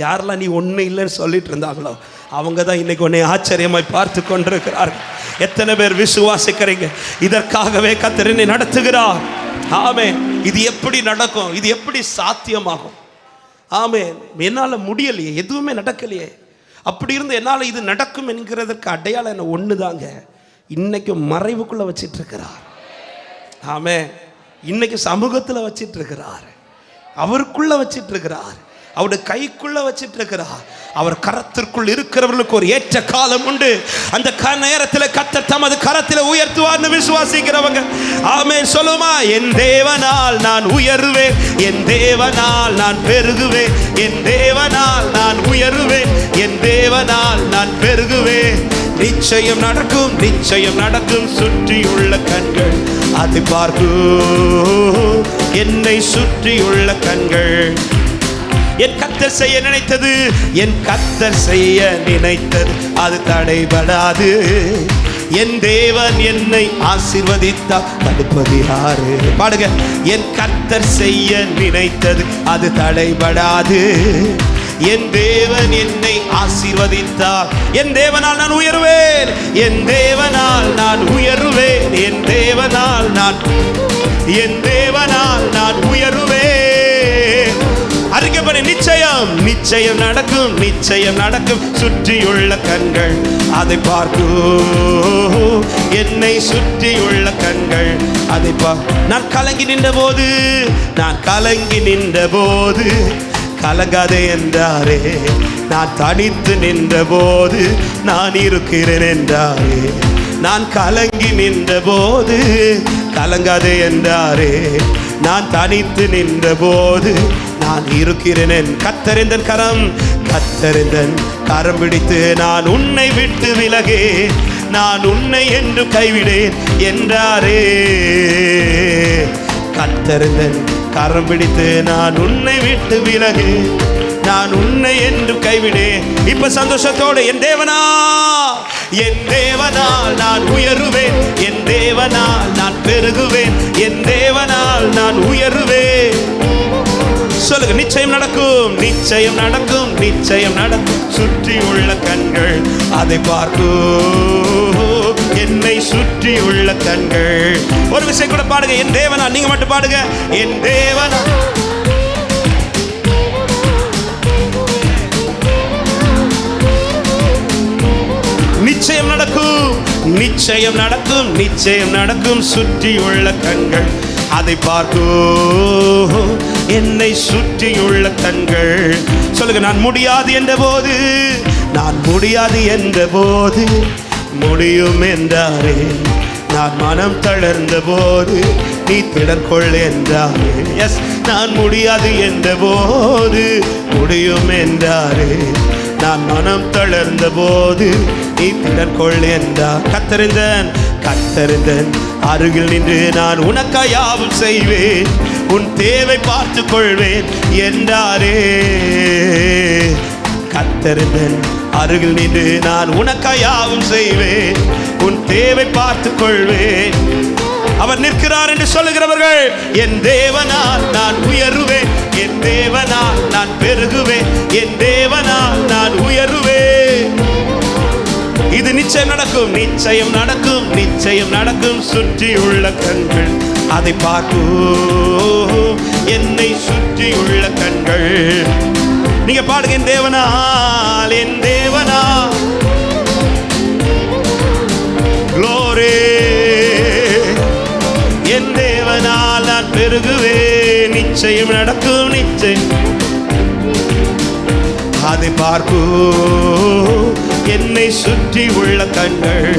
யாரெல்லாம் நீ ஒன்று இல்லைன்னு சொல்லிட்டு இருந்தாங்களோ, அவங்க தான் இன்னைக்கு உன்னை ஆச்சரியமாய் பார்த்து கொண்டிருக்கிறார்கள். எத்தனை பேர் விசுவாசிக்கிறீங்க? இதற்காகவே கர்த்தர் என்னை நடத்துகிறார். ஆமென். இது எப்படி நடக்கும்? இது எப்படி சாத்தியமாகும்? ஆமென். என்னால் முடியலையே, எதுவுமே நடக்கலையே. அப்படி இருந்து என்னால் இது நடக்கும் என்கிறதுக்கு அடையாளம் என்ன? ஒன்று தாங்க, இன்னைக்கு மறைவுக்குள்ளே வச்சிட்டு இருக்கிறார். ஆமென். இன்னைக்கு சமூகத்தில் வச்சிட்டு இருக்கிறார், அவருக்குள்ளே வச்சிட்டு இருக்கிறார். அவருடைய கைக்குள்ள வச்சிட்டு இருக்கிறார். அவர் கரத்திற்குள் இருக்கிறவர்களுக்கு ஒரு ஏற்ற காலம் உண்டு. அந்த நேரத்தில் கர்த்தர் தமது கரத்தில் உயர்த்துவார்னு விசுவாசிக்கிறவங்க ஆமென் சொல்லுமா. என் தேவனால் நான் உயருவேன், என் தேவனால் நான் பெருகுவேன், என் தேவனால் நான் உயருவேன், என் தேவனால் நான் பெருகுவேன். நிச்சயம் நடக்கும், நிச்சயம் நடக்கும். சுற்றியுள்ள கண்கள் அதை பார்க்கும், என்னை சுற்றியுள்ள கண்கள். என் கர்த்தர் செய்ய நினைத்தது, என் கர்த்தர் செய்ய நினைத்தது அது தடைபடாது. என் தேவன் என்னை ஆசீர்வதித்தால் தடுப்பது யாரு? பாடுங்க. என் கர்த்தர் செய்ய நினைத்தது அது தடைபடாது. என் தேவன் என்னை ஆசீர்வதித்தார். என் தேவனால் நான் உயருவேன், என் தேவனால் நான் உயருவேன், என் தேவனால் நான், என் தேவனால் நான் உயருவேன். அறிக்கைப்படி நிச்சயம், நிச்சயம் நடக்கும், நிச்சயம் நடக்கும். சுற்றியுள்ள கண்கள் அதை பார்க்கும், என்னை சுற்றியுள்ள கண்கள் அதை நான் கலங்கி நின்ற போது, நான் கலங்கி நின்ற போது கலங்காதே என்றாரே. நான் தனித்து நின்ற போது நான் இருக்கிறேன் என்றாரே. நான் கலங்கி நின்ற போது கலங்காதே என்றாரே. நான் தனித்து நின்ற போது நான் இருக்கிறேன். கர்த்தரின் கரம், கர்த்தரின் கரம் பிடித்து நான் உன்னை விட்டு விலகே, நான் உன்னை என்று கைவிடேன் என்றாரே. கர்த்தரின் கரம் பிடித்து நான் உன்னை விட்டு விலகு, நான் உன்னை என்று கைவிடேன். இப்ப சந்தோஷத்தோடு என் தேவனா, என் தேவனால் நான் உயருவேன், என் தேவனால் நான் பெருகுவேன், என் தேவனால் நான் உயருவேன். சொல்லுங்க. நிச்சயம் நடக்கும், நிச்சயம் நடக்கும், நிச்சயம் நடக்கும். சுற்றியுள்ள கண்கள் அதை பார்க்கும், என்னை சுற்றியுள்ள கண்கள். ஒரு விஷயம் கூட பாடுங்க. என் தேவனா, நீங்க மட்டும் பாடுங்க. என் தேவனா, நிச்சயம் நடக்கும், நிச்சயம் நடக்கும், நிச்சயம் நடக்கும். சுற்றியுள்ள கண்கள் அதை பார்க்கும், என்னை சுற்றியுள்ள கண்கள். சொல்லுங்க. நான் முடியாது என்ற போது, நான் முடியாது என்ற போது முடியும் என்றாரே. நான் மனம் தளர்ந்த போது நீ திடர்கொள் என்றாரே. எஸ், நான் முடியாது என்ற போது முடியும் என்றாரே. நான் மனம் தளர்ந்த போது நீ திடர்கொள் என்றார். கர்த்தரின், கர்த்தரின் அருகில் நின்று நான் உனக்காய் யாவும் செய்வேன், உன் தேவை பார்த்து கொள்வேன் என்றாரே. கர்த்தரின் அருகில் நின்று நான் உனக்காய் யாவும் செய்வேன், உன் தேவை பார்த்து கொள்வேன். அவர் நிற்கிறார் என்று சொல்லுகிறவர்கள், என் தேவனால் நான் உயருவேன், என் தேவனால் நான் பெருகுவேன், என் தேவனால் நான் உயருவேன். இது நிச்சயம் நடக்கும், நிச்சயம் நடக்கும், நிச்சயம் நடக்கும். சுற்றியுள்ள கண்கள் அதை பார்க்கும், என்னை சுற்றியுள்ள கண்கள். நீங்க பாடுங்க. என் தேவனால், என் தேவனால் glory, என் தேவனால் நான் பெருகுவேன். நிச்சயம் நடக்கும், நிச்சயம் அதை பார்க்கும், என்னை சுற்றி உள்ள கண்கள்.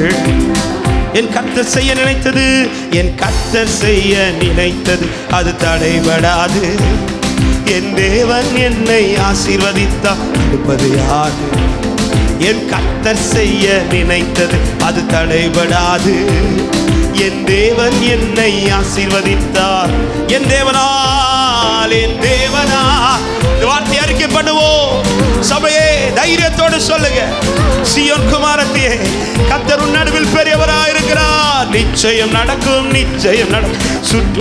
என் கர்த்தர் செய்ய நினைத்தது, என் கர்த்தர் செய்ய நினைத்தது அது தடைபடாது. என் தேவன் என்னை ஆசீர்வதித்தால் தடுப்பது யாரு? என் கர்த்தர் செய்ய நினைத்தது அது தடைபடாது. என் தேவன் என்னை ஆசீர்வதித்தார். என் தேவனால், என் தேவனா. வார்த்தை அறிக்கை பண்ணுவோம் சபையே, தைரியத்தோடு சொல்லுங்க. சீயோன் குமாரத்தியே, கர்த்தர் உன் நடுவில் பெரியவராய் இருக்கிறார். நிச்சயம் நடக்கும், நிச்சயம் நடக்கும்.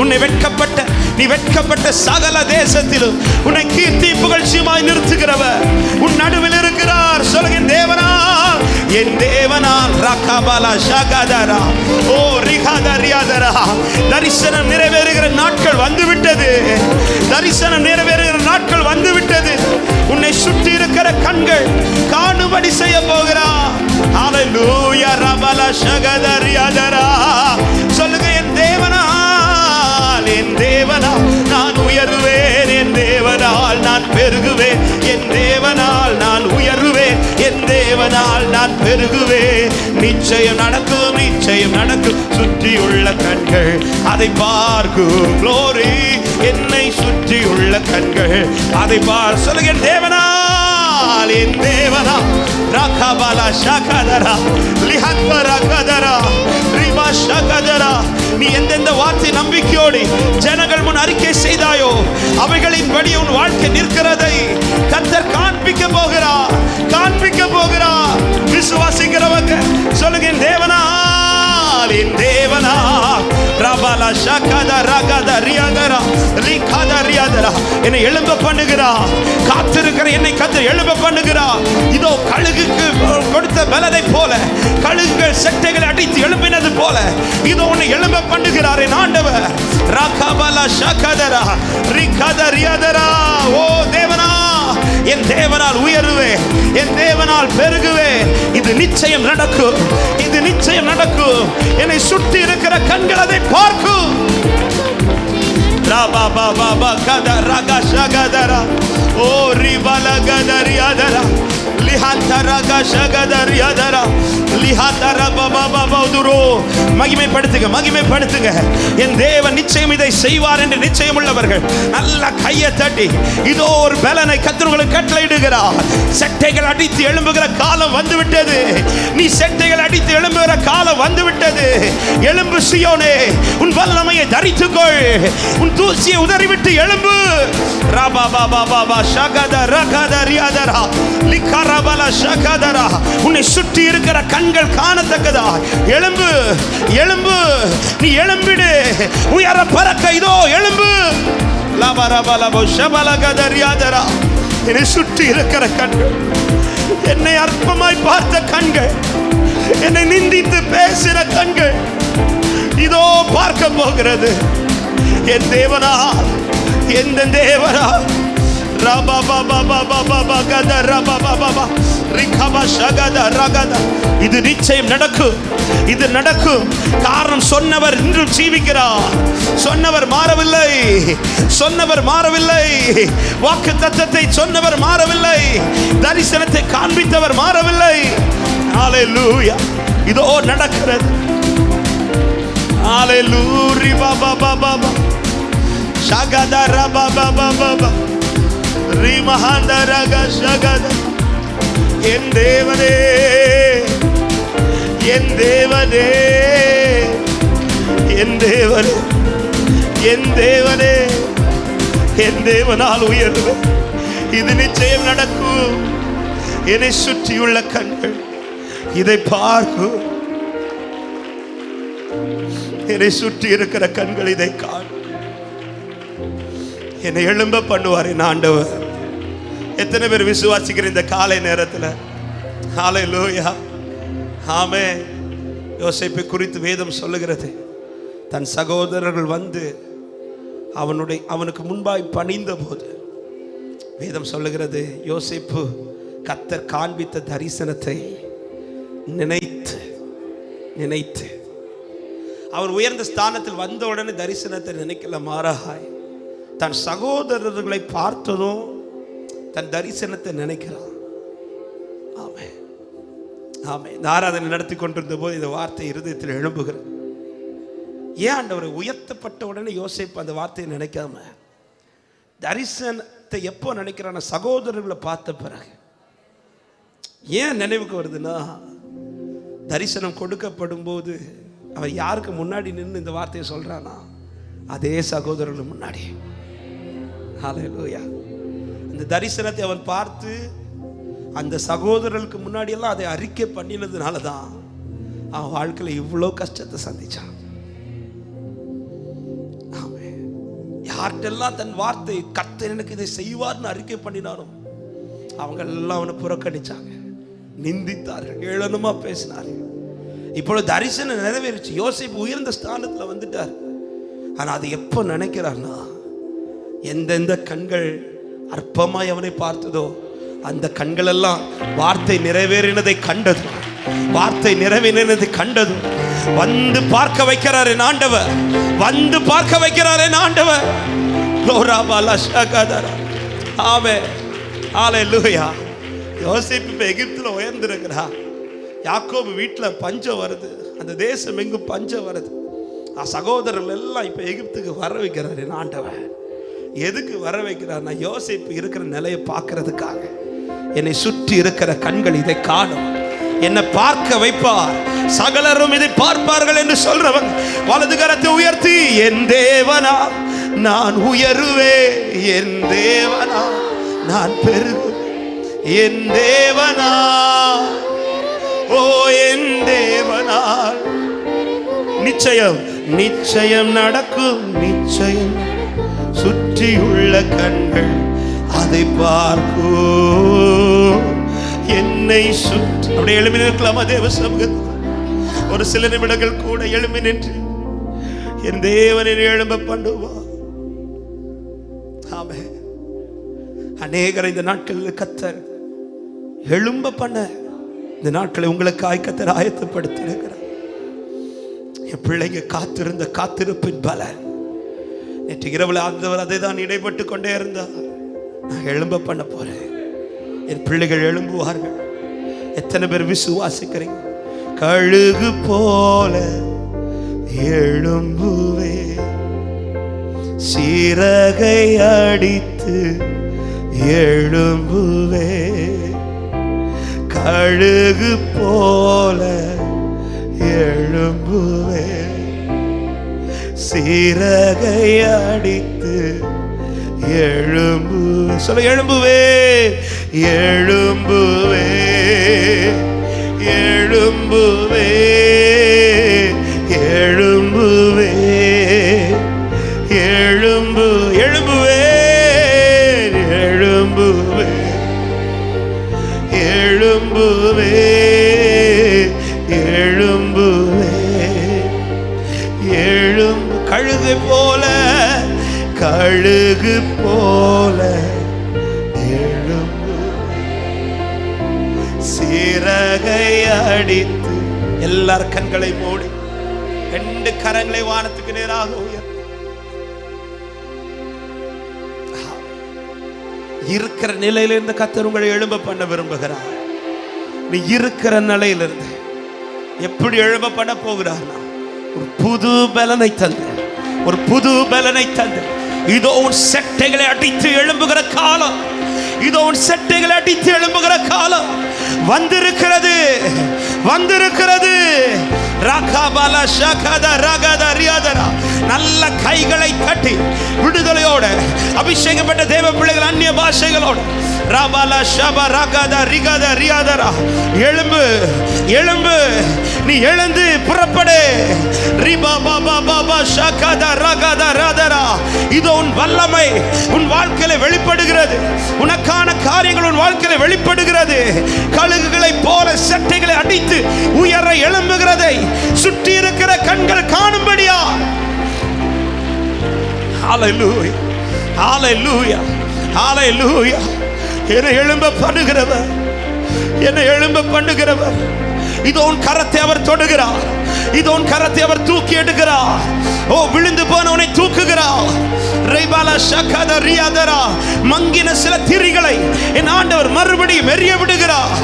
உன்னை வெட்கப்பட்ட, நீ வெட்கப்பட்ட சகல தேசத்திலும் உன்னை கீர்த்தி புகழ்ச்சியுமாய் நிறுத்துகிறவர் உன் நடுவில் இருக்கிறார். சொல்லுங்க. என் தேவனால், என் தேவனால். ரகபலா ஷகதரா ஓ ரிகதரியாதரா. தரிசனம் நிறைவேறுகிற நாட்கள் வந்துவிட்டது. தரிசனம் நிறைவேறுகிற நாட்கள் வந்துவிட்டது. உன்னை சுற்றி இருக்கிற கண்கள் காணும்படி செய்ய போகிறார். ஹalleluya ரபலா ஷகதரியாதரா. சொல்லுங்க. என் தேவனால், என் தேவனால் நான் உயருவேன், என் தேவனால் நான் பெருகுவேன், தேவனால் நான் பெருகுவேன். நிச்சயம் நடக்கும், நிச்சயம் நடக்கும். சுற்றியுள்ள கண்கள் அதை பார்க்கும். glory, என்னை சுற்றியுள்ள கண்கள் அதை பார். சொல்லுங்க, தேவனால், என் தேவனால். ரகபல ஷகதரா லிஹத்வர கதரா ரிபா ஷகதரா. நீ எந்தெந்த வார்த்தை நம்பிக்கையோடு ஜனங்கள் முன் அறிக்கை செய்தாயோ அவைகளின் படி உன் வாழ்க்கை நிற்கிறதை கர்த்தர் காண்பிக்க போகிறார், காண்பிக்க போகிறார். விசுவாசிக்கிறவங்க சொல்லுங்க, தேவனால், என் தேவனால். ரபல ஷகத ரகத ரியாதரா லிகத ரியாதரா. என்னை எழும்ப பண்ணுகிறா, காத்திருக்கிற என்னை கர்த்தர் எழும்ப பண்ணுகிறா. இதோ கழுகுக்கு கொடுத்த பலனை போல, கழுகுகள் செட்டைகளை அடித்து எழுப்பினது போல இதோ உன்னை எழும்ப பண்ணுகிறார் என் ஆண்டவர். ரகபல ஷகதரா ரிகத ரியாதரா. ஓ தேவனா, என் தேவனால் உயருவே, என் தேவனால் பெருகுவே. இது நிச்சயம் நடக்கும், இது நிச்சயம் நடக்கும். என்னை சுற்றி இருக்கிற கண்கள் அதை பார்க்கும். ரபா பாபா பகத ரக ஷகதரா ஓ ரிபல கதரியாதரா லிஹதரக ஷகதரியாதரா லிஹதர பாபா பாபா துரோ. மகிமைப்படுத்துங்க, மகிமைப்படுத்துங்க. என் தேவன் நிச்சயம் இதை செய்வார் என்று நிச்சயம் உள்ளவர்கள் நல்ல கையை தட்டி இதோ ஒரு பலனை கர்த்தருக்கு கட்டளையிடுகிறார். செட்டைகள் அடித்து எழும்புகிற காலம் வந்துவிட்டது. நீ செட்டைகள் அடித்து எழும்புகிற காலம் வந்துவிட்டது. எழும்பு சீயோனே, உன் வல்லமையை தரித்துக்கொள், உன் தூசியை உதறிவிட்டு எழும்பு. ரபா பாபா பாபா ஷகத ரகத ரியாதரா லிகரபல ஷகதரா. உன்னை சுற்றி இருக்கிற கண்கள் காணத்தக்கதா எழும்பு, எழும்பு. நீ எழும்பிடு, உயர பறக்க இதோ எழும்பு. லபரபலபோ ஷபலகதரியாதரா. என்னை சுற்றி இருக்கிற கண்கள், என்னை அற்பமாய் பார்த்த கண்கள், என்னை நிந்தித்து பேசின கண்கள் இதோ பார்க்க போகிறது. என் தேவனா, எந்த தேவனா. ரபா பாபா பாபா பாபா கத ரபா பாபா ரிகபா ஷகத ரகத. இது நிச்சயம் நடக்கும், இது நடக்கும். காரணம், சொன்னவர் இன்றும் ஜீவிக்கிறார். சொன்னவர் மாறவில்லை, சொன்னவர் மாறவில்லை. வாக்கு தத்தத்தை சொன்னவர் மாறவில்லை, தரிசனத்தை காண்பித்தவர் மாறவில்லை. ஹalleluya. இதோ நடக்கிறது. ஹalleluya. பாபா பாபா ஷகத ரபா பாபா பாபா ரிமஹந்தரக ஷகத. என் தேவனே, என் தேவனே, என் தேவனே, என் தேவனே, என் தேவனால் உயர்வு. இது நிச்சயம் நடக்கும். என்னை சுற்றியுள்ள கண்கள் இதை பார்க்கும். என்னை சுற்றி இருக்கிற கண்கள் இதை காணும். என்னை எழும்ப பண்ணுவார் என் ஆண்டவர். எத்தனை பேர் விசுவாசிக்கிற இந்த காலை நேரத்தில்? ஹalleluya. ஆமென். யோசேப்பை குறித்து வேதம் சொல்லுகிறது, தன் சகோதரர்கள் வந்து அவனுக்கு முன்பாய் பணிந்த போது வேதம் சொல்லுகிறது, யோசேப்பு கர்த்தர் காண்பித்த தரிசனத்தை நினைத்து நினைத்து அவர் உயர்ந்த ஸ்தானத்தில் வந்த உடனே தரிசனத்தை நினைக்கல, மாறாய் தன் சகோதரர்களை பார்த்ததும் தன் தரிசனத்தை நினைக்கிறான். ஆமென், ஆமென். இந்த ஆராதனை நடத்தி கொண்டிருந்த போது இந்த வார்த்தை இருதயத்தில் எழும்புகிறது. ஏன் ஆண்டவரை உயர்த்தப்பட்ட உடனே யோசேப்பு அந்த வார்த்தையை நினைக்காம தரிசனத்தை எப்போ நினைக்கிறான? சகோதரர்களை பார்த்த பிறகு. ஏன் நினைவுக்கு வருதுன்னா, தரிசனம் கொடுக்கப்படும் போது அவன் யாருக்கு முன்னாடி நின்று இந்த வார்த்தையை சொல்றானா? அதே சகோதரர்கள் முன்னாடி. ஹalleluya. அந்த தரிசனத்தை அவன் பார்த்து அந்த சகோதரர்களுக்கு முன்னாடி எல்லாம் அதை அறிக்கை பண்ணினதுனால தான் அவன் வாழ்க்கையில் இவ்வளோ கஷ்டத்தை சந்திச்சான். ஆமென். யார்கிட்டெல்லாம் தன் வார்த்தை கர்த்தர் எனக்கு இதை செய்வார்னு அறிக்கை பண்ணினாலும் அவங்க எல்லாம் அவனை புறக்கணிச்சாங்க, நிந்தித்தார்கள், ஏளனமா பேசினார்கள். இப்பொழுது தரிசனம் நிறைவேறிச்சு. யோசேப்பு உயர்ந்த ஸ்தானத்தில் வந்துட்டார். ஆனால் அது எப்போ நினைக்கிறார்னா, எந்தெந்த கண்கள் அற்பமாய் அவனை பார்த்ததோ அந்த கண்கள் எல்லாம் வார்த்தை நிறைவேறினதை கண்டதும், வார்த்தை நிறைவேறினதை கண்டதும் வந்து பார்க்க வைக்கிறார் என் ஆண்டவர், வந்து பார்க்க வைக்கிறார் என் ஆண்டவர். ஆமென், ஹalleluya. யோசேப்பு இப்ப எகிப்துல உயர்ந்திருக்கிறா. யாக்கோபு வீட்டில் பஞ்சம் வருது, அந்த தேசம் எங்கும் பஞ்சம் வருது. சகோதரர்கள் எல்லாம் இப்ப எகிப்துக்கு வர வைக்கிறார் என் ஆண்டவன். எதுக்கு வர வைக்கிறார்? நான் யோசேப்பு இருக்கிற நிலையை பார்க்கறதுக்காக. என்னை சுற்றி இருக்கிற கண்கள் இதை காணும், என்னை பார்க்க வைப்பார், சகலரும் இதை பார்ப்பார்கள் என்று சொல்றவன் வலது கரத்தை உயர்த்தி, என் தேவனா நான் உயருவே, என் தேவனா நான் பெருகு, என் தேவனா ஓ என் தேவனால் நிச்சயம் நிச்சயம் நடக்கும், நிச்சயம் சுற்றியுள்ள கண்கள் அதை பார்க்கும். என்னை சுற்றி அப்படியே எழுப்பி நிற்கலாமா தேவ சமூகத்தில்? ஒரு சில நிமிடங்கள் கூட எழுப்பி நின்று என் தேவனை எழும்ப பண்ணுவா. ஆமே. அநேகர் இந்த நாட்களில் கத்தர் எழும்ப பண்ண இந்த நாட்களை உங்களுக்கு கத்தர் ஆயத்தப்படுத்தி இருக்கிறார். என் பிள்ளைங்க காத்திருந்த காத்திருப்பின் பலன் நேற்று இரவுல ஆண்டவர் அதை தான் இடைப்பட்டு கொண்டே இருந்தார். நான் எழும்ப பண்ண போறேன், என் பிள்ளைகள் எழும்புவார்கள். எத்தனை பேர் விசுவாசிக்கிறீங்க? கழுகு போல எழும்புவே, சீரகை அடித்து எழும்புவே, கழுகு போல எழும்புவே, சீரகை அடித்து எழும்புவே. சொல்ல எழும்புவே, எழும்புவே, எழும்புவே, எழும்புவே, எழும்பு எழும்புவே, எழும்புவே, எழும்புவே, எழும்புவே, எழும்பு. கழுகு போல, கழுகு போல எழும்பு, சீரகை அடித்து. எல்லார் கண்களை மூடி 2 கரங்களை வானத்துக்கு நேராக உயர்த்தி இருக்கிற நிலையிலிருந்து கர்த்தர் உங்களை எழும்ப பண்ண விரும்புகிறார். நீ இருக்கிற நிலையிலிருந்து எப்படி எழும்ப பண்ண போகிறார்னா, ஒரு புது பலனை தந்து, ஒரு புது பலனை தந்து. இதோ உன் செட்டைகளை அடித்து எழும்புகிற காலம், இதோ உன் செட்டைகளை அடித்து எழும்புகிற காலம் வந்திருக்கிறது, வந்திருக்கிறது. ராகாபாலா ஷகதா ரகதா ரியாதரா. நல்ல கைகளை தட்டி விடுதலையோட அபிஷேகம் பெற்ற தேவ பிள்ளைகள் அந்நிய பாஷைகளோடு ராபாலா ஷபா ரகதா ரிகதா ரியாதரா. எழும்பு, எழும்பு, நீ எழுந்து புறப்படு. ரிபா பாபா பாபா ஷகதா ரகதா ரதரா. இது உன் வல்லமை உன் வாழ்க்கையில வெளிப்படுகிறது, உனக்கான காரியங்கள் உன் வாழ்க்கையில வெளிப்படுகிறது. கழுகுகளை போல சட்டைகளை அடித்து உயர எழும்புகிறதை சுற்றி இருக்கிற கண்கள் காணும்படியா. ஹalleluya, ஹalleluya, ஹalleluya. என்னை எழும்ப பண்ணுகிறவர், என்னை எழும்ப பண்ணுகிறவர். இதோ உன் கரத்தை அவர் தொடுகிறார், இதோ உன் கரத்தை அவர் தூக்கி எடுக்கிறார். ஓ, விழுந்து போனவனை தூக்குகிறார். ரைபாலா ஷகதா ரியாதரா. மங்கின சில திரிகளை என் ஆண்டவர் மறுபடியும் எரிய விடுகிறார்.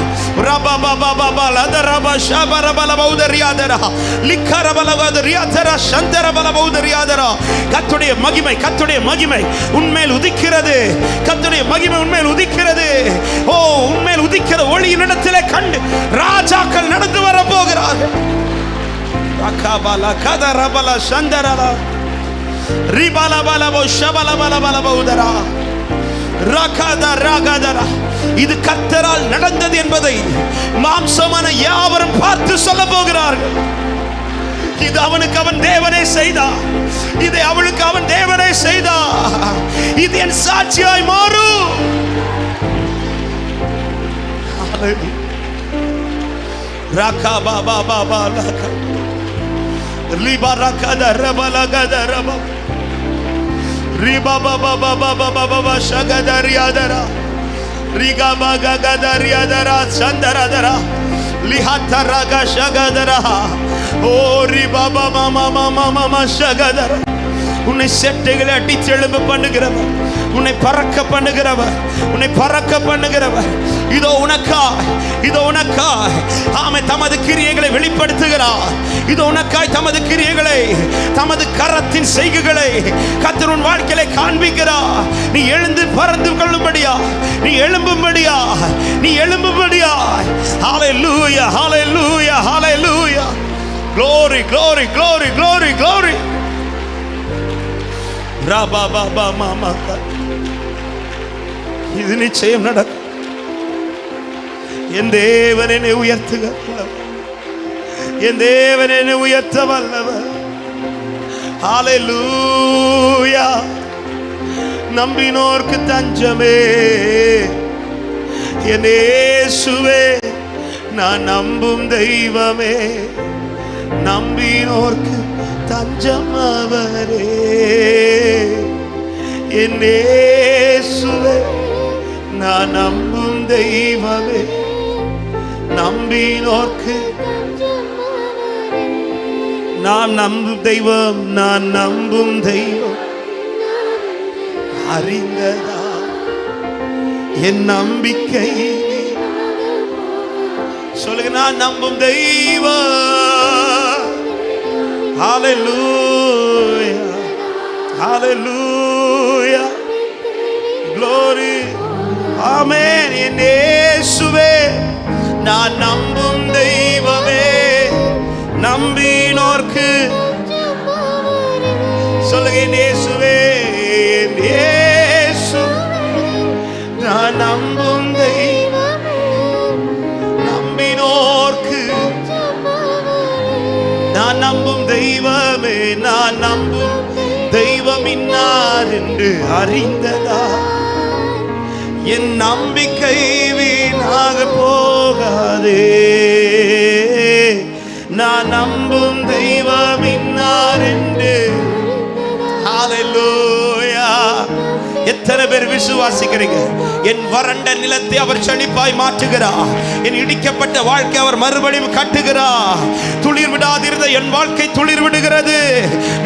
ரபா பாபா பாபா லதரபா ஷபரபல பௌதரியாதரா லிக்கரபலவதரியாதரா சந்தரபலபௌதரியாதரா. கர்த்தருடைய மகிமை, கர்த்தருடைய மகிமை உன்மேல் உதிக்கிறது, கர்த்தருடைய மகிமை உன்மேல் உதிக்கிறது. ஓ, உன்மேல் உதிக்கிற ஒளியின் இடத்திலே கண்டு ராஜாக்கள் நடந்து வர போகிறார்கள். ரகாபாலா கதரபல சந்தரலா ரிபாலா பலபோ ஷபல பலபல பௌதரா ரகதா ரகதரா. இது கர்த்தரால் நடந்தது என்பதை மாம்சமான யாவரும் பார்த்து சொல்ல போகிறார்கள். இது அவனுக்கு அவன் தேவனே செய்தார், இதை அவளுக்கு அவன் தேவனே செய்தார். இது என் சாட்சியாய் மாறும். ரகா பாபா பாபா லகா ரிபா ரகதா ரபல கதா ரபா ரிபா பாபா பாபா பாபா பாபா ஷகதா ரியாதரா ரிகா பாகா கதா ரியாதரா சந்தரதரா லிஹத்தரா கஷகதரா. ஓ ரிபா பாபா மாமா மாமா மாமா ஷகதரா. உன்னை செட்டைகளை அடித்து எழும்ப பண்ணுகிறவர், உன்னை பறக்க பண்ணுகிறவர், உன்னை பறக்க பண்ணுகிறவர். இதோ உனக்காய், இதோ உனக்காய் ஆமென் தமது கிரியைகளை வெளிப்படுத்துகிறார். இதோ உனக்காய் தமது கிரியைகளை, தமது கரத்தின் செய்கைகளை கர்த்தர் உன் வாழ்க்கையிலே காண்பிக்கிறார். நீ எழுந்து பறந்து கொள்ளும்படியா, நீ எழும்பும்படியா, நீ எழும்பும்படியா. ஹalleluya, hallelujah, hallelujah. Glory, glory, glory, glory, glory. Rabba baba mama. இது நிச்சயம் நடக்கும். என் தேவன் என்னை உயர்த்துக, என் தேவன் என்னை உயர்த்த வல்லவர். ஹalleluya. நம்பினோர்க்கு தஞ்சமே என் இயேசுவே, நான் நம்பும் தெய்வமே. நம்பினோர்க்கு தஞ்சம் அவரே என் இயேசுவே, நான் நம்பும் தெய்வமே. நம்பினோர்க்கு நான் நம்பும் தெய்வம், நான் நம்பும் தெய்வம் அறிந்ததா என் நம்பிக்கை. சொல்லுங்க, நான் நம்பும் தெய்வம். ஹalleluya, hallelujah, glory, amen. என் இயேசுவே, நான் நம்பும் தெய்வமே. நம்பினோர்க்கு சொல்லுங்க, என் இயேசுவே, என் இயேசு, நான் நம்பும் தெய்வம். நம்பினோர்க்கு நான் நம்பும் தெய்வமே, நான் நம்பும் தெய்வம் இன்னார் என்று அறிந்ததா என் நம்பிக்கை வீணாக போகாதே. நான் நம்பும் தெய்வம் இன்னார் என்று. ஹalleluya. எத்தனை பேர் விசுவாசிக்கிறீங்க? என் வறண்ட நிலத்தை அவர் செழிப்பாய் மாற்றுகிறார். என் இடிக்கப்பட்ட வாழ்க்கை அவர் மறுபடியும் கட்டுகிறார். துளிர் விடாதிருந்த என் வாழ்க்கை துளிர் விடுகிறது.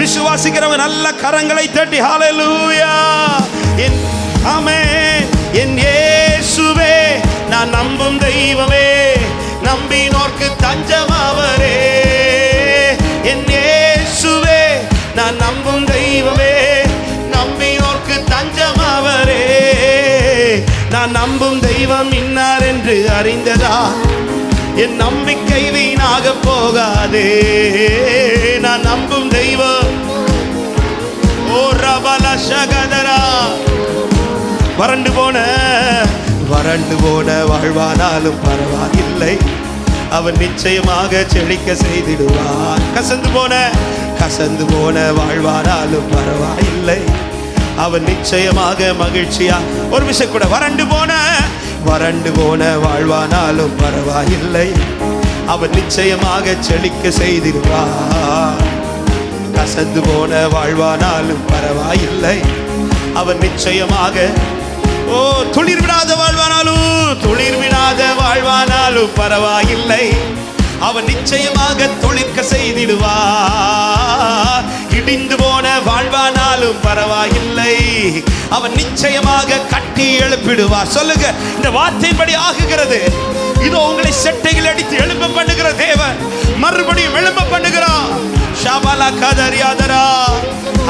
விசுவாசிக்கிறவங்க நல்ல கரங்களை தட்டி ஹalleluya. என் ஆமென். என் இயேசுவே, நான் நம்பும் தெய்வமே. நம்பினோர்க்கு தஞ்சம் அவரே. என் இயேசுவே, நான் நம்பும் தெய்வமே. நம்பினோர்க்கு தஞ்சம் அவரே. நான் நம்பும் தெய்வம் இன்னார் என்று அறிந்ததா என் நம்பிக்கை வீணாக போகாதே. நான் நம்பும் தெய்வம். ஓ ரபல சகதரா. வறண்டு போன வாழ்வானாலும் பரவாயில்லை, அவன் நிச்சயமாக செழிக்க செய்திடுவார். கசந்து போன வாழ்வானாலும் பரவாயில்லை, அவன் நிச்சயமாக மகிழ்ச்சியா. ஒரு விஷயம் கூட, வறண்டு போன வாழ்வானாலும் பரவாயில்லை, அவன் நிச்சயமாக செழிக்க செய்திடுவார். கசந்து போன வாழ்வானாலும் பரவாயில்லை, அவன் நிச்சயமாக. ஓ துளிர் விடாத வாழ்வானாலும் பரவாயில்லை, அவன் நிச்சயமாக துளிர்க்க செய்திடுவார். இடிந்து போன வாழ்வானாலும் பரவாயில்லை, அவன் நிச்சயமாக கட்டி எழுப்பிடுவார். சொல்லுங்க, இந்த வார்த்தையின்படி ஆகுகிறது. இதோ உங்களை செட்டைகள் அடித்து எழும்ப பண்ணுகிற தேவன் மறுபடியும் எழும்ப பண்ணுகிறார். ஷபலா கதரியாதரா.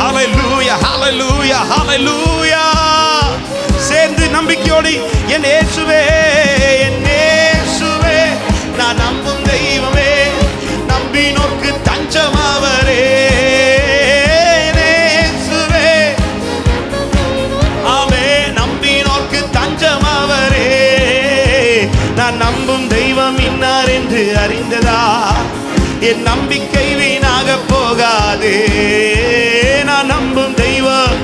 ஹalleluya, hallelujah, hallelujah. சேர்ந்து நம்பிக்கையோடு, என் இயேசுவே, என் இயேசுவே, நான் நம்பும் தெய்வமே. நம்பினோர்க்கு தஞ்சம் அவரே. இயேசுவே, ஆமென். நம்பினோர்க்கு தஞ்சம் அவரே. நான் நம்பும் தெய்வம் இன்னார் என்று அறிந்ததா என் நம்பிக்கை வீணாக போகாதே. நான் நம்பும் தெய்வம்.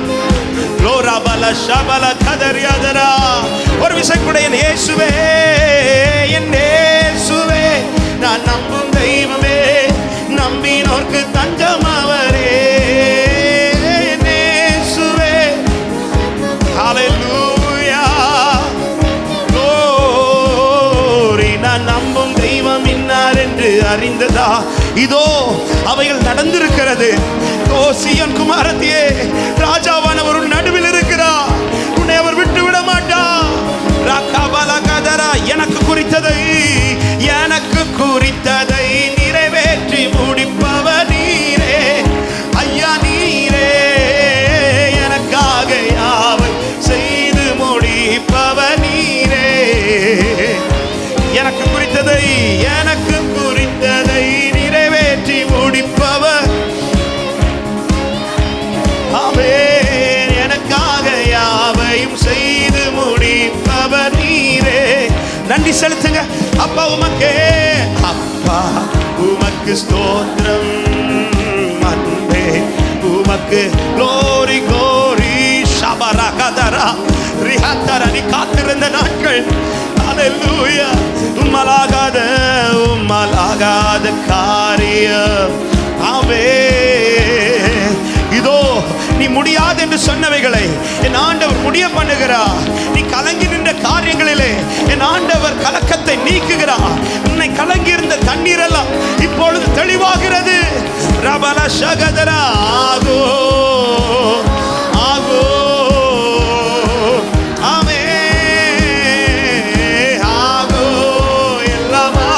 ஒரு விஷயம் கூட, என் இயேசுவே, என் இயேசுவே, நான் நம்பும் தெய்வமே. நம்பினோர்க்கு தஞ்சம் அவரே. என் இயேசுவே, ஹalleluya, glory. நான் நம்பும் தெய்வம் இன்னார் என்று அறிந்ததா இதோ அவைகள் நடந்திருக்கிறது. ஓ சீயோன் குமாரத்தியே, ராஜாவானவர் உன் நடுவில் இருக்கிறார். உன்னை அவர் விட்டு விட மாட்டார். எனக்கு குறித்ததை நிறைவேற்றி முடிப்பவர் நீரே ஐயா, நீரே எனக்காக யாவை செய்து முடிப்பவர் நீரே. எனக்கு குறித்ததை நிறைவேற்றி முடிப்பவர். ஆமென். எனக்காக யாவையும் செய்து முடிப்பவர் நீரே. நன்றி செலுத்துங்க. அப்பா உமக்கே, அப்பா உமக்கு ஸ்தோத்திரம். அன்பே உமக்கு glory glory. ஷபரகதரா ரிஹந்தரா. நீ காத்திருந்த நாட்கள், ஹalleluya. உம்மலாகாத காரியம். ஆமென். இதோ நீ முடியாது என்று சொன்னவைகளை என் ஆண்டவர் முடிய பண்ணுகிறார். நீ கலங்கி நின்ற காரியங்களிலே என் ஆண்டவர் கலக்கத்தை நீக்குகிறார். உன்னை கலங்கி இருந்த தண்ணீர் எல்லாம் இப்பொழுது தெளிவாகிறது. ரபல சகதரா ஆகோ ஆகோ. ஆமே ஆகோ. எல்லாமா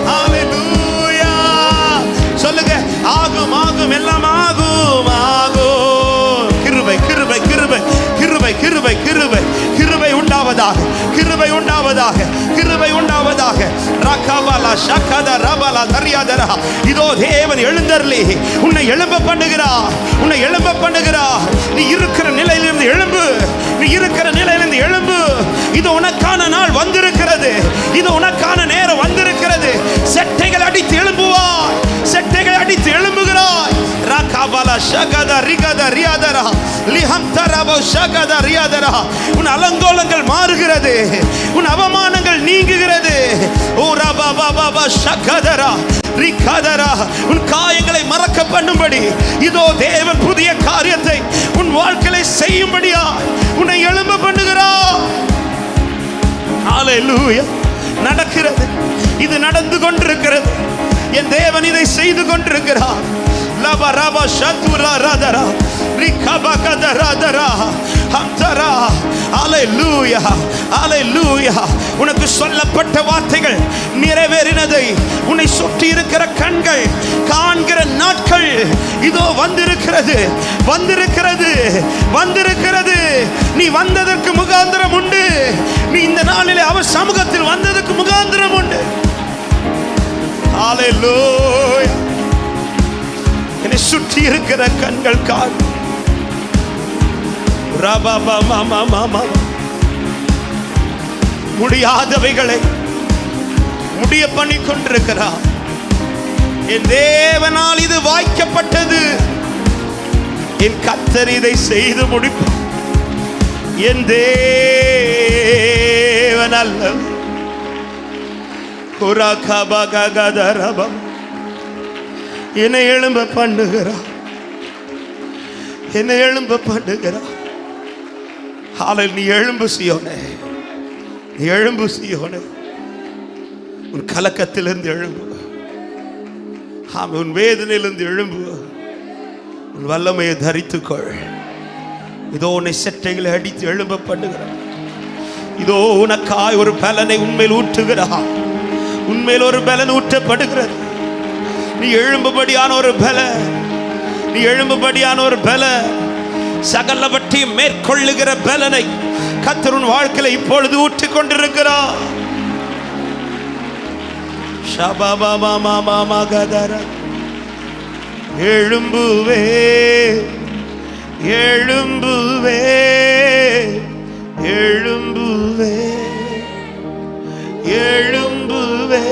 ஹalleluya சொல்லுங்க. ஆகும் ஆகும் எல்லாம் ஆகும் ஆகும். கிருபை கிருபை கிருபை கிருபை கிருபை கிருபை கிருபை உண்டாவதாக, கிருபை உண்டாவதாக, கிருபை உண்டாவதாக. ரகபலா ஷகத ரபலா தரியாதரா. இதோ தேவன் எழுந்தருளி உன்னை எழும்ப பண்ணுகிறார். உன்னை எழும்ப பண்ணுகிறார். நீ இருக்கிற நிலையிலிருந்து எழும்பு. நீ இருக்கிற நிலையிலிருந்து எழும்பு. இது உனக்கான நாள் வந்திருக்கிறது. இது உனக்கான நேரம் வந்திருக்கிறது. செட்டைகள் அடித்து எழும்புவாய். செட்டைகள் அடித்து எழும்புகிறாய். ரகபலா ஷகத ரிகத ரியாதரா லிஹந்தரபோ ஷகத ரியாதரா. உன் அலங்கோலங்கள் மாறுகிறது. உன் அவமானங்கள் நீங்குகிறது. ஓ ரபபபப ஷகதரா ரிகதரா. உன் காயங்களை மறக்க பண்ணும்படி இதோ தேவன் புதிய காரியத்தை உன் வாழ்க்கையை செய்யும்படியா உன்னை எழும்ப பண்ணுகிறார். ஹalleluya. நடக்கிறது. இது நடந்து கொண்டிருக்கிறது. என் தேவன் இதை செய்து கொண்டிருக்கிறார். லபரப ஷதுரா ரதரா ரிகபகதரதரா ஹம்தரா. ஹalleluya ஹalleluya. உனக்கு சொல்லப்பட்ட வார்த்தைகள் நிறைவேறினதை உன்னை சுற்றி இருக்கிற கண்கள் காண்கிற நாட்கள் இதோ வந்திருக்கிறது. வந்திருக்கிறது. வந்திருக்கிறது. நீ வந்ததற்கு முகாந்திரம் உண்டு. நீ இந்த நாளிலே அவர் சமூகத்தில் வந்ததற்கு முகாந்திரம் உண்டு. ஹalleluya. என்னை சுற்றி இருக்கிற கண்கள் காண். முடியாதவைகளை முடிய பண்ணி கொண்டிருக்கிறார். என் தேவனால் இது வாய்க்கப்பட்டது. என் கர்த்தர் இதை செய்து முடிப்பார். என் தேவன் அல்ல. என்னை எழும்ப பண்ணுகிறார். என்னை எழும்ப பண்ணுகிறார். நீ எழும்பு சீயோனே. நீ எழும்பு சீயோனே. உன் கலக்கத்திலிருந்து எழும்பு. உன் வேதனையிலிருந்து எழும்பு. உன் வல்லமையை தரித்துக்கொள். இதோ உன்னை செட்டைகளை அடித்து எழும்ப பண்ணுகிறார். இதோ உனக்காய் ஒரு பலனை உண்மையில் ஊற்றுகிறார். உண்மையில் ஒரு பலன் ஊற்றப்படுகிறது. நீ எழும்பும்படியான ஒரு பல. நீ எழும்பும்படியான ஒரு பல. சகலவற்றையும் மேற்கொள்ளுகிற பலனை கர்த்தர் உன் வாழ்க்கையில் இப்பொழுது ஊற்றிக் கொண்டிருக்கிறார். எழும்புவே எழும்புவே எழும்புவே எழும்புவே.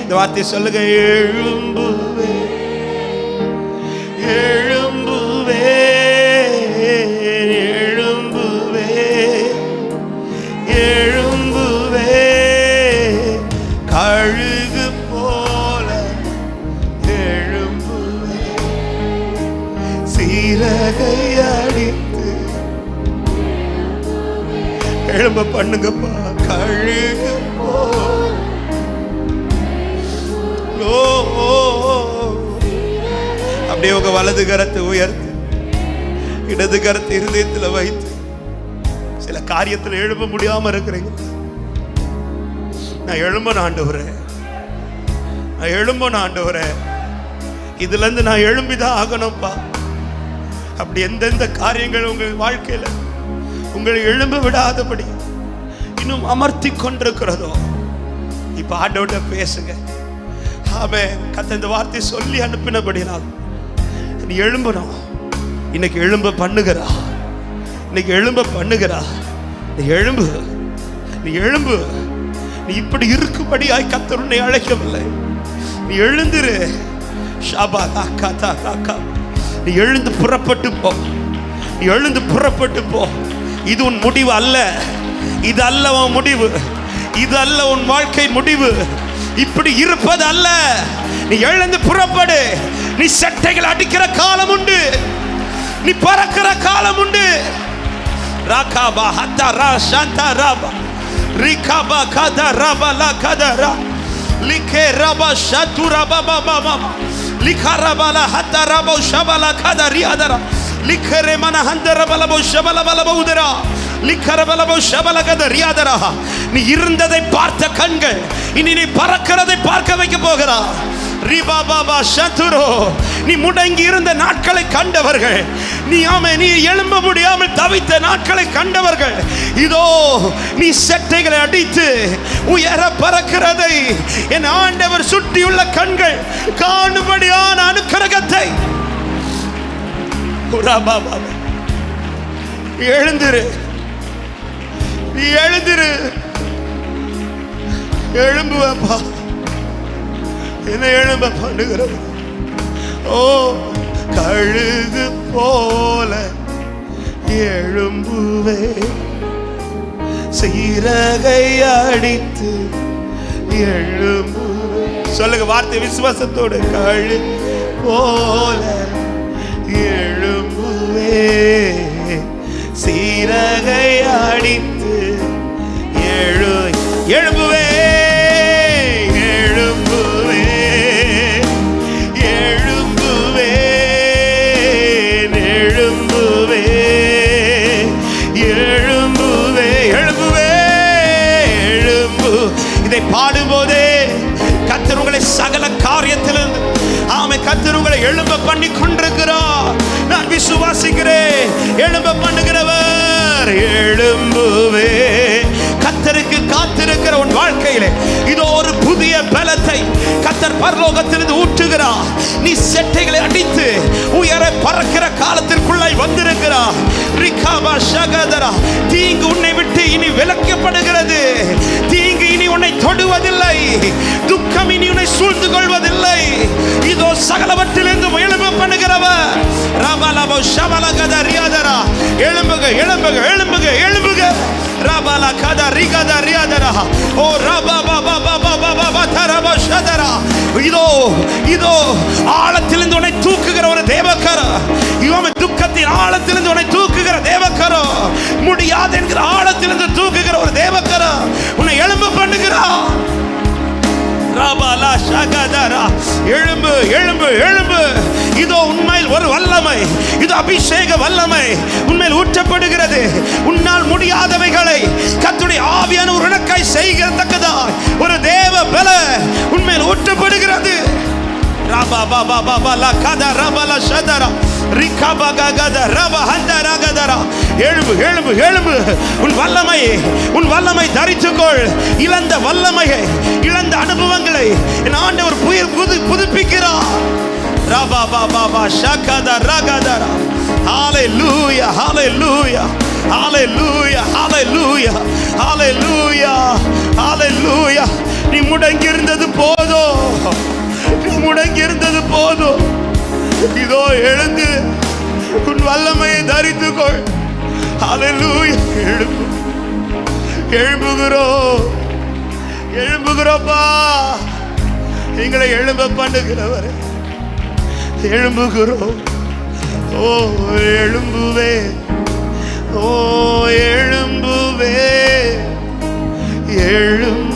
இந்த வார்த்தை சொல்லுங்க. எழும்புவே எழும்புவே எழும்புவே எழும்புவே. கழுகு போல எழும்புவே. சீரகை அடித்து எழும்ப பண்ணுங்கப்பா. கழுகு போல அப்படியே உங்க வலது கரத்தை உயர்த்து, இடது கரத்தை இருதயத்தில் வைத்து சில காரியத்தில் எழும்ப முடியாம இருக்கிறீங்க. நான் எழும்பணும் ஆண்டவரே, நான் எழும்பணும் ஆண்டவரே, இதுல இருந்து நான் எழும்பிதான் ஆகணும்ப்பா. அப்படி எந்தெந்த காரியங்கள் உங்கள் வாழ்க்கையில உங்களை எழும்ப விடாதபடி இன்னும் அமர்த்தி கொண்டிருக்கிறதோ இப்ப ஆண்டவர்கிட்ட பேசுங்க. ஆமென். கர்த்தர் இந்த வார்த்தை சொல்லி அனுப்பினபடினால் நீ எழும்பணும். இன்னைக்கு எழும்ப பண்ணுகிறா, இன்னைக்கு எழும்ப பண்ணுகிறா. நீ எழும்பு, நீ எழும்பு. நீ இப்படி இருக்கும்படியாய் கர்த்தர் உன்னை அழைக்கவில்லை. நீ எழுந்திரு. ஷாபாலா காதா ராகா. நீ எழுந்து புறப்பட்டு போ, நீ எழுந்து புறப்பட்டு போ. இது உன் முடிவு அல்ல, இது அல்ல உன் முடிவு, இது அல்ல உன் வாழ்க்கை முடிவு. இப்படி இருப்பது அல்ல. நீ எழுந்து புறப்படு. நீ சட்டைகள் அடிக்கிற காலம் உண்டு, நீ பறக்கிற காலம் உண்டு. ராகாபா ஹத்தா ரா சாந்தா ராபா ரிகாபா கதா ராபா லா கதா ரா லிகே ராபா ஷது ராபா பாபா பாபா லிகரபல ஹத்தரபோ ஷபல கதரியாதரா லிகரே மன ஹந்தரபலபோ ஷபல பலபோ உதரா லிகரபலபோ ஷபல கதரியாதரா. நீ இருந்ததை பார்த்த கண்கள் இனி நீ பறக்கிறதை பார்க்க வைக்க போகிறா. ரிபா பாபா ஷதுரோ. நீ முடங்கி இருந்த நாட்களை கண்டவர்கள், நீ நீ எழும்ப முடியாமல் தவித்த நாட்களை கண்டவர்கள், இதோ நீ செட்டைகளை அடித்து உயர பறக்கிறதை என் ஆண்டவர் சுற்றியுள்ள கண்கள் காணும்படியான அனுக்கிரகத்தை. எழுந்திரு, நீ எழுந்திரு. எழும்புவப்பா, என்ன எழும்ப பண்ணுகிறது? ஓ கழுகு போல எழும்புவே, சீரகை அடித்து எழும்புவே. சொல்லுங்க வார்த்தை விசுவாசத்தோடு. கழு போல எழும்புவே, சீரகை அடித்து எழும்புவே. பாடும்போதே கர்த்தர் உங்களை சகல காரியத்திலிருந்து கர்த்தர் உங்களை எழும்ப பண்ணி கொண்டிருக்கிறார். நான் விசுவாசிக்கிறேன். எழும்ப பண்ணுகிறவர் எழும்புவே. கர்த்தருக்கு காத்திருக்கிற உன் வாழ்க்கையிலே இதோ ஒரு புதிய பலத்தை கர்த்தர் பரலோகத்திலிருந்து ஊற்றுகிறார். நீ செட்டைகளை அடித்து உயர பறக்கிற காலத்திற்குள்ளாய் வந்திருக்கிறார். ரிகாபா ஷகதரா. தீங்கு உன்னை விட்டு இனி விலக்கப்படுகிறது. தீங்கு இனி உன்னை தொடுவதில்லை. துக்கம் இனி உன்னை சூழ்ந்து கொள்வதில்லை. இதோ சகலவற்றிலிருந்து எழும்ப பண்ணுகிறவர். ரபலபோ ஷபலகத ரியாதரா. எழும்புக, எழும்புக, எழும்புக, எழும்புக. ரபல கத ரிகத ரியாதரா. ஓ ரபபா பாபா பாபா பதரப ஷதரா. இதோ இதோ ஆழத்திலிருந்து உன்னை தூக்குகிற ஒரு தேவக்கர. இவன் துக்கத்தின் ஆழத்திலிருந்து உன்னை தூக்குகிற தேவக்கர. முடியாது என்கிற ஆழத்திலிருந்து தூக்குகிற ஒரு தேவக்கர உன்னை எழும்ப பண்ணுகிறார். ரபலா ஷகதரா. எழும்பு, எழும்பு, எழும்பு. இதோ உண்மையில் ஒரு வல்லமை, இது அபிஷேக வல்லமை உண்மையில் ஊற்றப்படுகிறது. உன்னால் முடியாதவைகளை கர்த்தருடைய ஆவியானவர் உனக்காய் செய்கிறதக்கதா ஒரு தேவ பல உண்மையில் ஊற்றப்படுகிறது. ரபா பாபா பாபா லா கதா ரபலா ஷதரா ரிகாபா கதா ரபா ஹந்தரா கதரா. எழும்பு, எழும்பு, எழும்பு. உன் வல்லமை, உன் வல்லமை தரித்துக்கொள். இழந்த வல்லமையை, இழந்த அனுபவங்களை என் ஆண்டவர் புதுப்பிக்கிறார். ரபா பாபா பாபா ஷகதா ரகதரா. ஹalleluya, hallelujah, hallelujah, hallelujah, hallelujah, hallelujah. நீ முடங்கி இருந்தது போதும், நீ முடங்கி இருந்தது போதும். இதோ எழுந்து உன் வல்லமையை தரித்துக்கொள். ஹalleluya. எழும்பு, எழும்புகிறோம், எழும்புகிறோப்பா. எங்களை எழும்ப பண்ணுகிறவர். எழும்புகிறோம். ஓ எழும்புவே, ஓ எழும்புவே, எழும்பு.